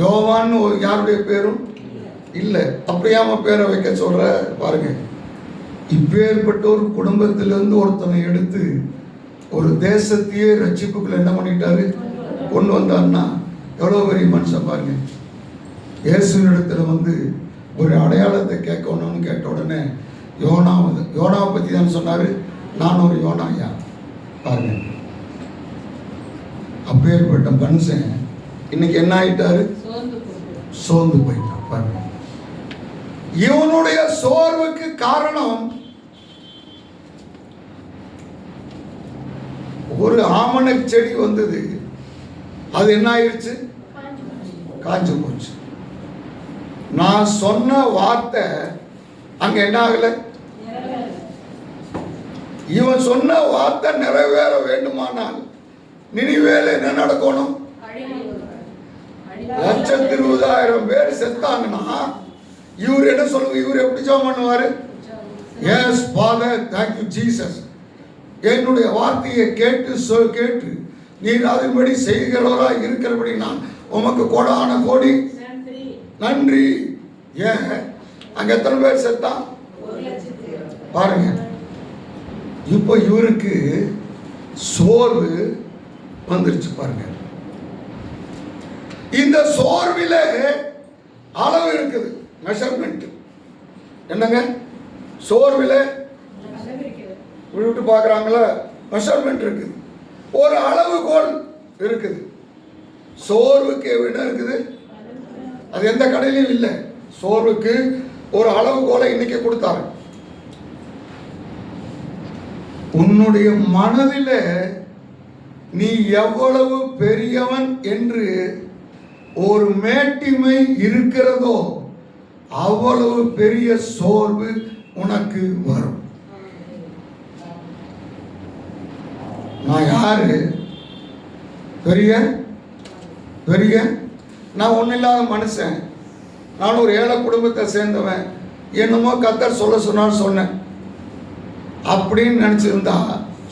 Speaker 1: யோவான்னு யாருடைய பேரும் இல்லை. அப்படியாம பேரை வைக்க சொல்ற பாருங்க. இப்பேற்பட்ட ஒரு குடும்பத்திலிருந்து ஒருத்தனை எடுத்து ஒரு தேசத்தையே ரட்சிப்புக்குள்ள என்ன பண்ணிட்டாரு? கொண்டு வந்தார்னா எவ்வளவு பெரிய மனுஷன் பாருங்க. இயேசுவினிடத்துல வந்து ஒரு அடையாளத்தை கேட்கணும்னு கேட்ட உடனே யோனாவை பத்தி தான் சொன்னாரு. நான் ஒரு யோனாயா பாருங்க. அப்பேற்பட்ட மனுஷன் இன்னைக்கு என்ன ஆயிட்டாரு? சோர்ந்து போயிட்டான் பாருங்க. இவனுடைய சோர்வுக்கு காரணம் ஒரு ஆமணக்கு செடி வந்தது. அது என்ன ஆயிடுச்சு? காஞ்சு போச்சு. நான் சொன்ன வார்த்தை அங்க என்ன ஆகல? இவன் சொன்ன வார்த்தை நிறைவேற வேண்டுமானால் நினிவேல என்ன நடக்கணும்? 1,20,000 பேர் செத்தாங்கன்னா இவர் என்ன சொல்லுவார்? இவர் எப்படி ஜெபம் பண்ணுவாரு? Yes father, thank you Jesus, என்னுடைய வார்த்தையை கேட்டு நீர் அதன்படி செய்கிறவரா இருக்கிறபடி நான் உமக்கு கொடான கோடி நன்றி. ஏன் அங்க எத்தனை பேர் செத்தான் பாருங்க. இப்போ இவருக்கு சோர்வு வந்துருச்சு பாருங்க. இந்த சோர்வில அளவு இருக்குது, மெஷர்மெண்ட். என்னங்க சோர்வில விட்டு பார்க்குறாங்களா? மெஷர்மெண்ட் இருக்குது, ஒரு அளவுகோல் இருக்குது. சோர்வுக்கு என்ன இருக்குது? அது எந்த கடையிலும் இல்லை. சோர்வுக்கு ஒரு அளவுகோலை இன்னைக்கு கொடுத்தாரு. உன்னுடைய மனதில் நீ எவ்வளவு பெரியவன் என்று ஒரு மேட்டிமை இருக்கிறதோ அவ்வளவு பெரிய சோர்வு உனக்கு வரும். நான் யாரு? பெரிய நான் ஒன்றும் இல்லாத மனுஷன். நான் ஒரு ஏழை குடும்பத்தை சேர்ந்தவன். என்னமோ கர்த்தர் சொல்ல சொன்னான்னு சொன்னேன் அப்படின்னு நினச்சிருந்தா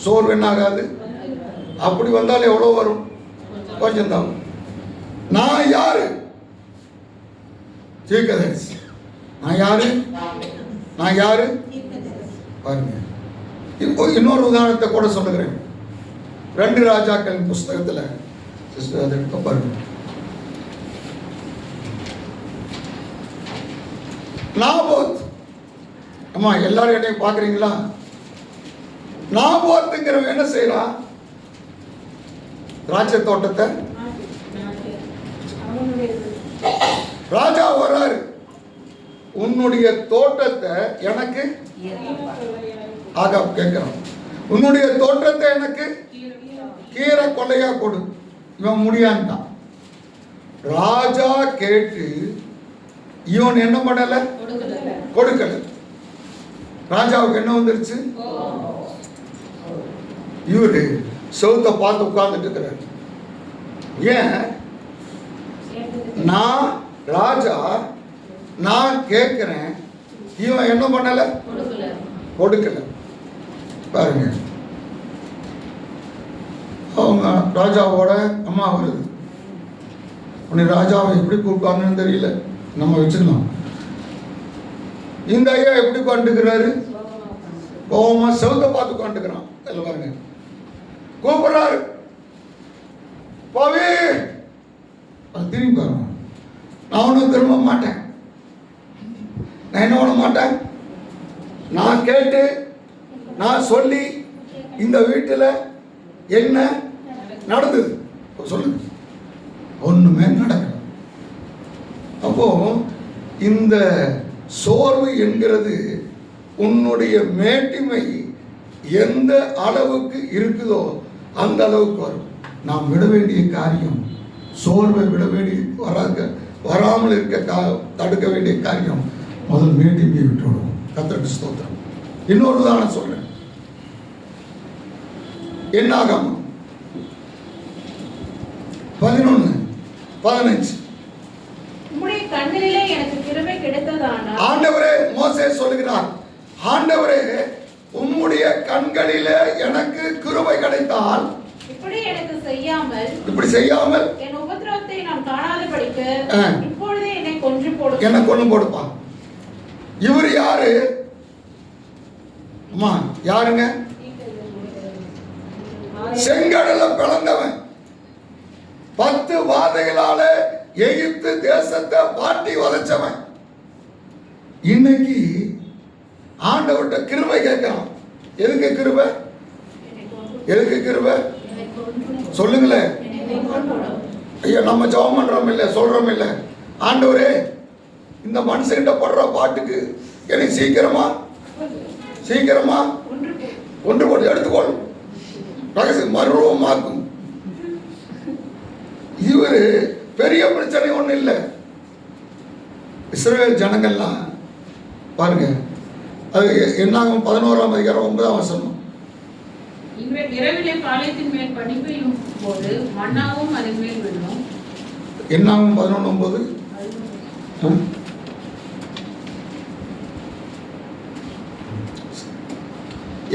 Speaker 1: சோர்வு என்ன ஆகாது? அப்படி வந்தால் எவ்வளோ வரும்? கொஞ்சம் தான். நான் யாரு? தீர்க்கதரிசி. நான் யாரு பாருங்க. இப்போ இன்னொரு உதாரணத்தை கூட சொல்லுகிறேன். 2 ராஜாக்களின் புஸ்தகத்தில் சிஸ்டர் அதை எடுக்க பாருங்க. நாபோத், அம்மா எல்லாரும் என்னையும் பார்க்குறீங்களா? நாபோத்துங்கிறவன் என்ன செய்யறான்? திராட்சை தோட்டத்தை ராஜா வர்றாரு, உன்னுடைய தோட்டத்தை எனக்கு ஆகாப் கேட்கிறான், உன்னுடைய தோட்டத்தை எனக்கு கீரை கொள்ளையா கொடு. இவன் முடியான்ட்டான். ராஜா கேட்டு இவன் என்ன பண்ணல? கொடுக்கல. ராஜாவுக்கு என்ன வந்துருச்சு? இவரு செவுத்த பார்த்து உட்கார்ந்துட்டு இருக்கிறார். ஏன்? நான் ராஜா, நான் கேட்கிறேன், இவன் என்ன பண்ணல? கொடுக்கல. பாருங்க, அவங்க ராஜாவோட அம்மா வருது. உன்னை ராஜாவை எப்படி கூப்பிட்டாங்கன்னு தெரியல, நம்ம வச்சுக்கலாம். இந்த ஐயா எப்படி உட்காந்துக்கிறாரு? கோவமா செவுத்த பார்த்து உட்காந்துக்கிறான். அதில் பாருங்க, கூப்பிடுறாரு, போவே. திரும்பி பாருங்க. நான் ஒன்றும் திரும்ப மாட்டேன். நான் என்ன பண்ண மாட்டேன்? நான் கேட்டு நான் சொல்லி இந்த வீட்டில் என்ன நடந்தது சொல்லுங்க. ஒண்ணுமே நடக்கல. அப்போ இந்த சோர்வு என்கிறது உன்னுடைய மேட்டிமை எந்த அளவுக்கு இருக்குதோ அந்த அளவுக்கு வரும். நாம் விட வேண்டிய காரியம், சோர்வை விட வேண்டிய வராமல் இருக்க தடுக்க வேண்டிய காரியம் முதல் மேட்டிமையை விட்டு விடுவோம். கர்த்தருக்கு ஸ்தோத்திரம். இன்னொரு உதாரணம் சொல்றேன். என்னாகமம் 11:15.
Speaker 4: உம்முடைய கண்களிலே எனக்கு கிருபை கிடைத்ததானால்,
Speaker 1: ஆண்டவரே, மோசே சொல்லுகிறார், ஆண்டவரே உம்முடைய கண்களிலே எனக்கு கிருபை கிடைத்தால்
Speaker 4: இப்படி எனக்கு செய்யாமல்,
Speaker 1: இப்படி செய்யாமல்
Speaker 4: என் உபத்திரவத்தை நான் காணாதபடிக்கு இப்பொழுதே என்னை கொன்று போடு.
Speaker 1: என்ன கொண்டு போடுப்பா. இவர் யாரு? அம்மா யாருங்க? செங்கடல பிளந்தவன், 10 வாதைகளால எகிப்து தேசத்தை பாட்டி வளைச்சவன். இன்னைக்கு ஆண்டவர்கிட்ட கிருபை கேட்கிறான். எதுக்கு கிருபை? எதுக்கு கிருபை சொல்லுங்களேன். ஐயா, நம்ம ஜெபம் பண்றோம் இல்ல, சொல்றோம் இல்ல, ஆண்டவரே இந்த மனுஷன்கிட்ட படுற பாட்டுக்கு என்னை சீக்கிரமா ஒன்று போட்டு எடுத்துக்கொள், ரகசியம் மர்வமாக்கும். இவரு பெரிய பிரச்சனை ஒன்றும் இல்லை. இஸ்ரவேல் ஜனங்கள்லாம் பாருங்க, அது என்னாகும் 11ஆம் அதிகாரம் 9ஆம் வசனம்.
Speaker 3: இரவிலே பாளையத்தின் மேல் பனி பெய்யும் போது மன்னாவும் அதன் மேல் விழும்.
Speaker 1: என்னாகும் 11:9.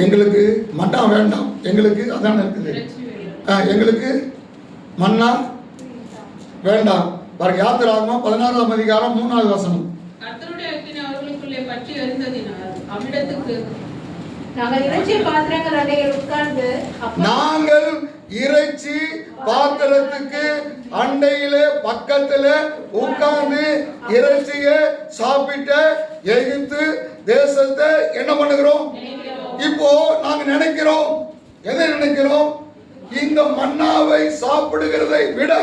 Speaker 1: எங்களுக்கு மன்னா வேண்டாம், எங்களுக்கு அதான் இருக்குது. எங்களுக்கு மன்னா வேண்டாம். பாருங்க, யாத்திராகமம் 16ஆம் அதிகாரம் 3வது வசனம்.
Speaker 3: கர்த்தருடைய அக்கினி அவர்களுக்குள்ளே பற்றி எரிந்ததினால் அவ்விடத்துக்கு
Speaker 4: நாங்கள் இறைச்சி பாத்திரங்கள் அண்டையில் உட்கார்ந்து
Speaker 1: நாங்கள் இறைச்சி பாத்திரத்துக்கு அண்டையிலே பக்கத்துல உட்கார்ந்து இறைச்சியை சாப்பிட்ட எகிப்து தேசத்தை என்ன பண்ணுகிறோம்? இப்போ நாங்க நினைக்கிறோம், எதை நினைக்கிறோம்? இந்த மன்னாவை சாப்பிடுகிறதை விட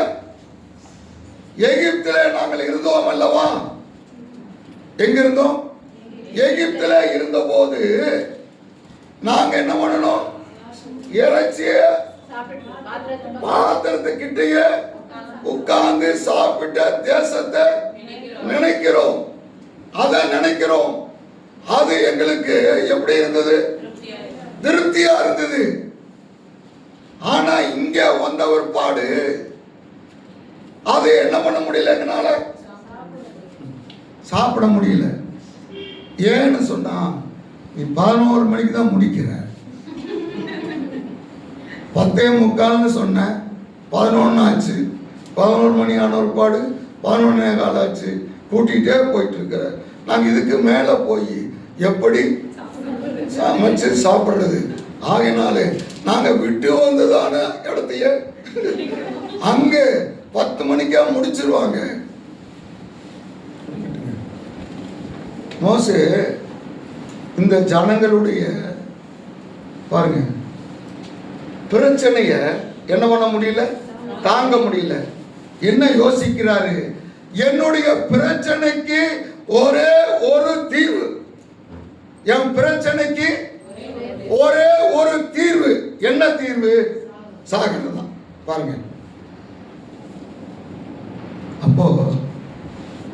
Speaker 1: எகிப்திலே நாங்கள் இருந்தோம் அல்லவா? எங்க இருந்தோம்? எகிப்திலே இருந்த போது நாங்க என்ன பண்ணணும்? இறைச்சிய பாத்திரத்துக்கிட்டே உட்கார்ந்து சாப்பிட்ட தேசத்தை நினைக்கிறோம். அதை நினைக்கிறோம். அது எங்களுக்கு எப்படி இருந்தது? திருப்தியா இருந்தது. ஆனா இங்க வந்த ஒரு பாடு அது என்ன பண்ண முடியல, எங்களால சாப்பிட முடியல. ஏன்னு சொன்னா, நீ 11 மணிக்கு தான் முடிக்கிற, 10:45 சொன்ன, 11 ஆச்சு, 11 மணி ஆன ஒரு பாடு 11:15 ஆச்சு, கூட்டிகிட்டே போயிட்டு இருக்கிற. நாங்கள் இதுக்கு மேலே போய் எப்படி சமைச்சு சாப்பிட்றது? ஆகினாலே நாங்கள் விட்டு வந்ததான இடத்தைய அங்கே 10 மணிக்கா முடிச்சிருவாங்க. மோசே இந்த ஜனங்களுடைய பாருங்க பிரச்சனைய என்ன பண்ண முடியல, தாங்க முடியல. என்ன யோசிக்கிறாரு? என்னுடைய பிரச்சனைக்கு ஒரே ஒரு தீர்வு, என் பிரச்சனைக்கு ஒரே ஒரு தீர்வு. என்ன தீர்வு? சாகிறது தான். பாருங்க, அப்போ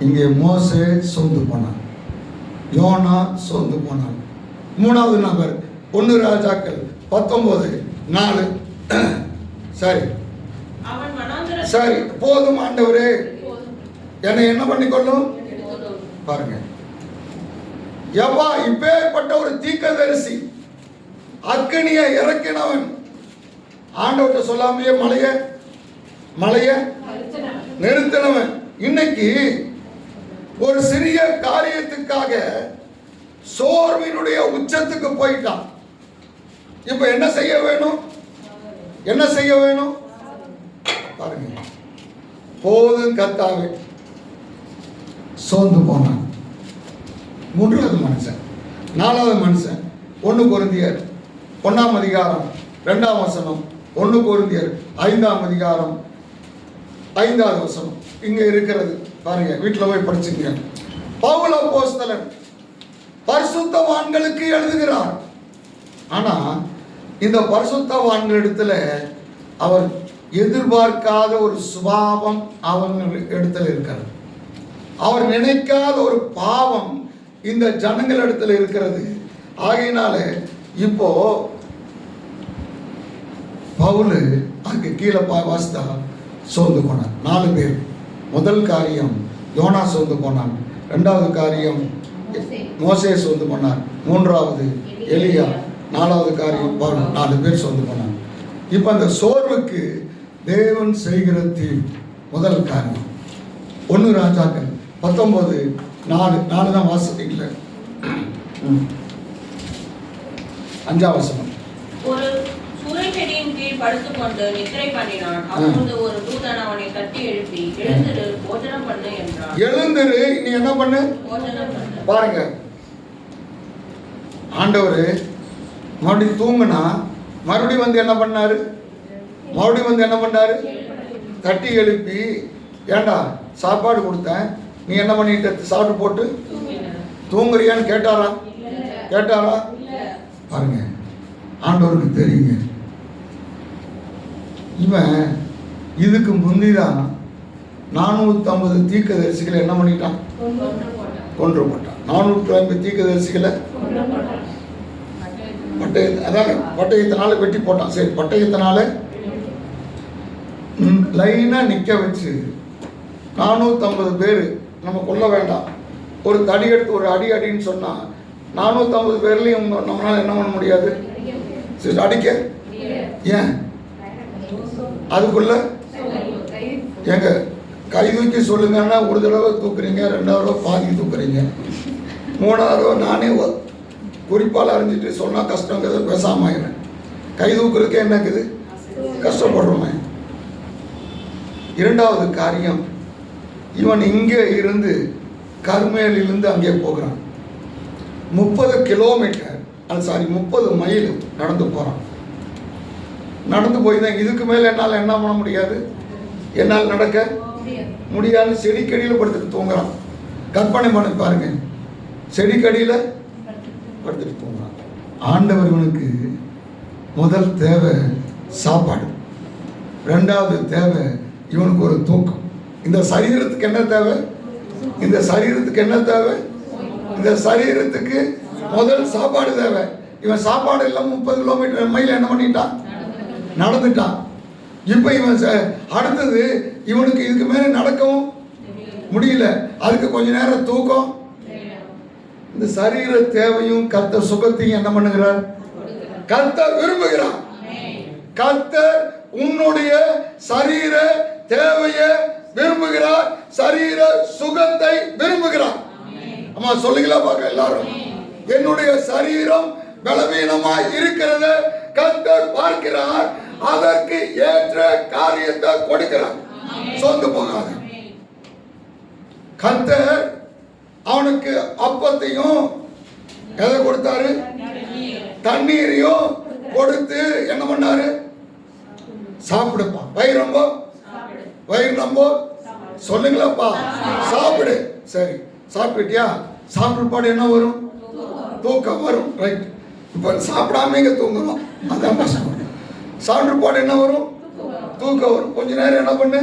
Speaker 1: இங்கே மோசே சோர்ந்து போனான், யோனா சோர்ந்து போனான். 3வது நபர் 1 ராஜாக்கள் 19:4. சரி சரி, போதும் ஆண்டவரே, என்னை என்ன பண்ணிக்கொள்ளும்? பாருங்க, எவ்வா இப்பேற்பட்ட ஒரு தீர்க்கதரிசி, அக்கினிய இறக்கினவன், ஆண்டவர்கிட்ட சொல்லாமையே மலைய நிறுத்தினவன், இன்னைக்கு ஒரு சிறிய காரியத்துக்காக சோர்வினுடைய உச்சத்துக்கு போயிட்டான். இப்ப என்ன செய்ய வேணும்? என்ன செய்ய வேணும்? பாருங்க, போதும் கர்த்தாவே, சோர்ந்து போனான். 3வது மனுஷன். 4வது மனுஷன் 1 கொரிந்தியர் 1ஆம் அதிகாரம் 2ஆம் வசனம், 1 கொரிந்தியர் 5ஆம் அதிகாரம் 5வது வசனம் இங்க இருக்கிறது. பாருங்க, வீட்டில் போய் படிச்சுங்க. பவுல் அப்போஸ்தலன் பரிசுத்தவான்களுக்கு எழுதுகிறார். ஆனா இந்த பரிசுத்தவான்களிடத்துல அவர் எதிர்பார்க்காத ஒரு சுபாவம் அவங்க இடத்துல இருக்கிறது. அவர் நினைக்காத ஒரு பாவம் இந்த ஜனங்கள் இடத்துல இருக்கிறது. ஆகையினால இப்போ பவுல் அங்கே கீழே வாசித்தா சோர்ந்து போனார். 4 பேர். முதல் காரியம் யோனா சோர்ந்து போனான். 2வது காரியம் மோசே சோர்ந்து போனார். 3வது எலியா. 4வது காரியம் பவுல். 4 பேர் சோர்ந்து போனார். இப்போ அந்த சோர்வுக்கு தேவன் செய்கிற தீர்வு. முதல் காரியம் 1 ராஜாக்கள் 19:4 தான் வாசித்தீங்கள. 5ஆம் வசனம்.
Speaker 5: ஒரு சூறைச்செடியின் கீழ் படுத்துக்கொண்டு நித்திரை பண்ணினான். அப்பொழுது ஒரு தூதன் அவனை தட்டி எழுப்பி, எழுந்திரு, போஜனம் பண்ணு என்றான்.
Speaker 1: எழுந்திரு, நீ என்ன பண்ணு?
Speaker 5: போஜனம் பண்ணு.
Speaker 1: பாருங்க, ஆண்டவர் மறுபடியும் தூங்குனா மறுபடியும் வந்து என்ன பண்ணாரு? தட்டி எழுப்பி, ஏண்டா சாப்பாடு கொடுத்தேன், நீ என்ன பண்ணிட்டு சாப்பிட்டு போட்டு தூங்குறியான்னு கேட்டாரா? பாருங்க, ஆண்டவருக்கு தெரியுங்க. இவன் இதுக்கு முந்திதான் 450 தீர்க்கதரிசிகளை என்ன பண்ணிட்டான்? கொன்று போட்டான். 450 தீர்க்கதரிசிகளை பட்டயத்தினால வெட்டி போட்டான். சரி, பட்டயத்தினால லைனாக நிற்க வச்சு 450 பேர் நம்ம கொல்ல வேண்டாம், ஒரு தடி எடுத்து ஒரு அடி அடின்னு சொன்னால் 450 பேர்லையும் நம்மளால் என்ன பண்ண முடியாது? சரி, அடிக்க ஏன்? அதுக்குள்ள எங்க கை தூக்கி சொல்லுங்கன்னா ஒரு தடவை தூக்குறீங்க, 2வது தடவை பாதி தூக்குறீங்க, 3வது தடவை நானே குறிப்பால் அறிஞ்சிட்டு சொன்னால் கஷ்டங்கிறத பேசாம ஆயிடுறேன். கை தூக்குறதுக்கே என்னக்குது, கஷ்டப்படுறோமே. 2வது காரியம், இவன் இங்கே இருந்து கர்மேலிருந்து அங்கே போகிறான். 30 கிலோமீட்டர், அது சாரி 30 மைல் நடந்து போகிறான். நடந்து போய் தான் இதுக்கு மேலே என்னால் என்ன பண்ண முடியாது, என்னால் நடக்க முடியாது. செடிக்கடியில் படுத்துட்டு தூங்குறான். கற்பனை பண்ணி பாருங்க, செடிக்கடியில் படுத்துட்டு தூங்குறான். ஆண்டவர் இவனுக்கு முதல் தேவை சாப்பாடு, 2வது தேவை இவனுக்கு ஒரு தூக்கம். இந்த சரீரத்துக்கு என்ன தேவை? இந்த சரீரத்துக்கு என்ன தேவை? இந்த சரீரத்துக்கு முதல் சாப்பாடு தேவை. இவன் சாப்பாடு இல்லாமல் 30 கிலோமீட்டர் மைல் என்ன பண்ணிட்டான், நடந்துட்டான். இப்போ இவன் அடுத்தது இவனுக்கு இதுக்கு மேலே நடக்கவும் முடியல, அதுக்கு கொஞ்ச நேரம் தூக்கம். இந்த சரீர தேவையும் கர்த்தர் சுகத்தையும் என்ன பண்ணுகிறார்? கர்த்தர் விரும்புகிறார். கர்த்தர் உன்னுடைய சரீர தேவையை விரும்புகிறார், சரீர சுகத்தை விரும்புகிறார். அம்மா சொல்லுங்களா பார்க்க எல்லாரும். என்னுடைய சரீரம் பலவீனமாய் இருக்கிறத கர்த்தர் பார்க்கிறார், அதற்கு ஏற்ற காரியத்தை கொடுக்கிறார். சொந்து போகாத. கர்த்தர் அவனுக்கு அப்பத்தையும் எதை கொடுத்தாரு? தண்ணீரையும் கொடுத்து என்ன பண்ணாரு? சாப்பிடுப்பா, வயிறு ரொம்ப சொல்லுங்களப்பா, சாப்பிடு. சரி, சாப்பிட்டியா? சாப்பிடுப்பாடு என்ன வரும்? தூக்கம் வரும். ரைட். இப்போ சாப்பிடாம இங்கே தூங்கணும், அதான் கஷ்டம். சாப்பிடுப்பாடு என்ன வரும்? தூக்கம் வரும். கொஞ்ச நேரம் என்ன பண்ணு?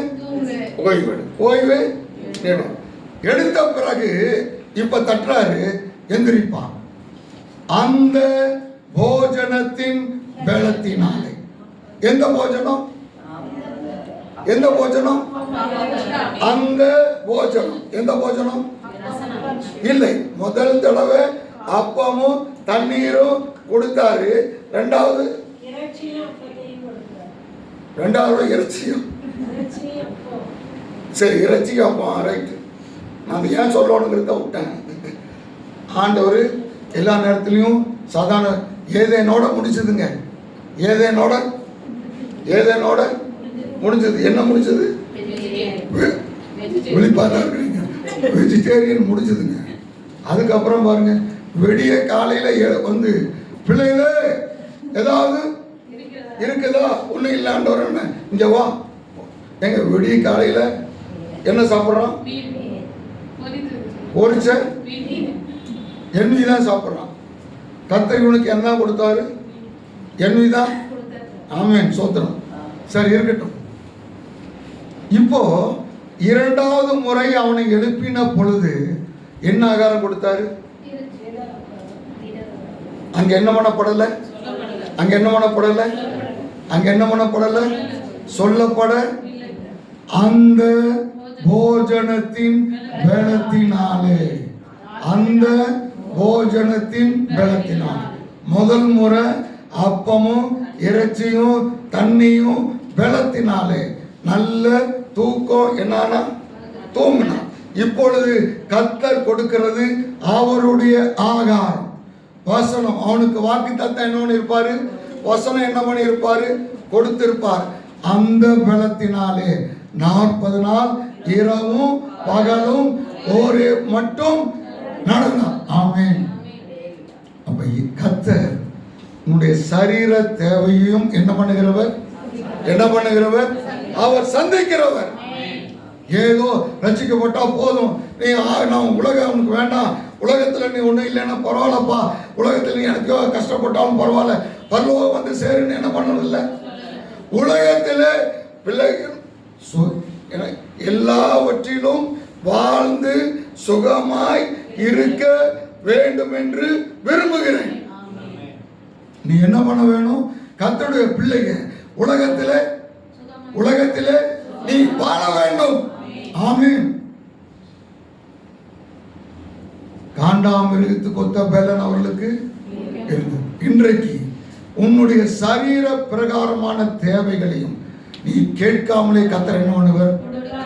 Speaker 1: ஓய்வு நேரம். எடுத்த பிறகு இப்ப தட்டுறாரு, எந்திரிப்பான். அந்த போஜனத்தின் பலத்தினாலே. எந்த போஜனம்? எந்த போஜனம்? அந்த போஜனம். எந்த போஜனம்? இல்லை, முதல் தடவை அப்பமும் தண்ணீரும் கொடுத்தாரு, 2வது இறைச்சியும். சரி, இறைச்சி அப்பம். ரைட்டு. நான் ஏன் சொல்லணுங்கிறத விட்டேன். ஆண்டவர் எல்லா நேரத்துலையும் சாதாரண ஏதேனோட முடிச்சதுங்க. ஏதேனோட முடிஞ்சது. என்ன முடிச்சது? வெளிப்பாதான் இருக்கிறீங்க. வெஜிடேரியன் முடிச்சதுங்க. அதுக்கப்புறம் பாருங்க, வெடிய காலையில் வந்து பிள்ளைகளே ஏதாவது இருக்குதா? ஒன்றும் இல்லாண்டவர் என்ன இங்கே வா. எங்க வெடிய காலையில் என்ன சாப்பிட்றான்? பொரிச்ச எண்ணெய் தான் சாப்பிட்றான். கர்த்தர் இவனுக்கு என்ன கொடுத்தாரு? எண்ணெய் தான். ஆமென், சோத்திரம். சரி, இருக்கட்டும். இப்போ 2வது முறை அவனை எழுப்பின பொழுது என்ன ஆகாரம் கொடுத்தாரு? அங்க என்ன பண்ணப்படல? அங்க என்ன பண்ணப்படல? அங்க என்ன பண்ணப்படல? சொல்லப்பட அந்த போஜனத்தின் பலத்தினாலே. அந்த போஜனத்தின் பலத்தினாலே. முதல் முறை அப்பமும் இறைச்சியும் தண்ணியும் பலத்தினாலே நல்ல தூக்கம். என்னன்னா தூங்கினா. இப்பொழுது கர்த்தர் கொடுக்கிறது அவருடைய ஆகாரம், வசனம். அவனுக்கு வாக்கு தத்தம் என்ன இருப்பாரு? வசனம் என்ன பண்ணி இருப்பாரு? கொடுத்திருப்பார். அந்த பலத்தினாலே 40 நாள் இரவும் பகலும் ஒரு மட்டும் நடந்தான். ஆமென். அப்ப கர்த்தர் உன்னுடைய சரீர தேவையும் என்ன பண்ணுகிறவர்? என்ன பண்ணுகிறவர்? அவர் சந்திக்கிறவர். ஏதோ ரசிக்கப்பட்டா போதும், நீ நான் உலகம் உனக்கு வேண்டாம், உலகத்தில் நீ ஒன்றும் இல்லைன்னா பரவாயில்லப்பா, உலகத்தில் நீ எனக்கு கஷ்டப்பட்டாலும் பரவாயில்ல, பரலோகம் வந்து சேருன்னு என்ன பண்ணதில்லை. உலகத்தில் பிள்ளைகள் எல்லாவற்றிலும் வாழ்ந்து சுகமாய் இருக்க வேண்டும் என்று விரும்புகிறேன். நீ என்ன பண்ண வேணும்? கர்த்தருடைய பிள்ளைங்க உலகத்திலே நீ வாழ வேண்டும். ஆமென். காண்டாமிருகத்துக்கு கொத்த பலன் அவர்களுக்கு இருந்தது. இன்றைக்கு உன்னுடைய சரீர பிரகாரமான தேவைகளையும் நீ கேட்காமலே கர்த்தர் என்ன பண்ணுவர்?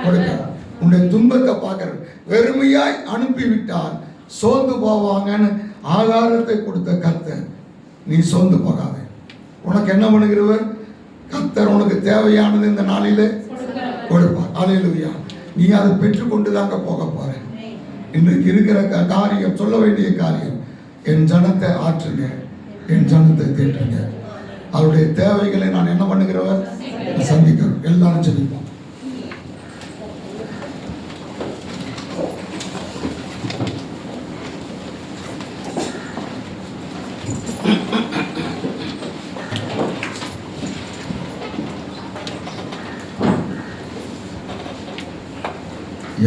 Speaker 1: கொடுக்கிறார். உன்னுடைய துன்பத்தை பார்க்கிற வெறுமையாய் அனுப்பிவிட்டால் சோர்ந்து போவாங்கன்னு ஆகாரத்தை கொடுத்த கர்த்தர், நீ சோர்ந்து போகாத. உனக்கு என்ன பண்ணுகிறவர்? கர்த்தர் உனக்கு தேவையானது இந்த நாளிலே கொடுப்பார். அல்லேலூயா. நீ அதை பெற்றுக்கொண்டு தாங்க போக போற. இன்றைக்கு இருக்கிற காரியம், சொல்ல வேண்டிய காரியம், என் ஜனத்தை ஆற்றுங்க, என் ஜனத்தை தேற்றுங்க. அவருடைய தேவைகளை நான் என்ன பண்ணுகிறவர்? சந்திக்கிறோம். எல்லாரும் ஜெபிப்போம்.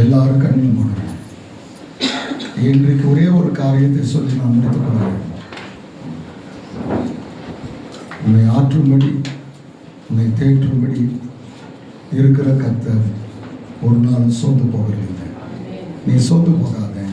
Speaker 1: எல்லாரும் கண்ணில் மூடுறேன். இன்றைக்கு ஒரே ஒரு காரியத்தை சொல்லி நான் முடித்துக் கொள்கிறேன். உன்னை ஆற்றும்படி, உன்னை தேற்றும்படி இருக்கிற கர்த்தர் ஒரு நாள் சோர்ந்து போகிறதில்லை. நீ சோர்ந்து போகாத.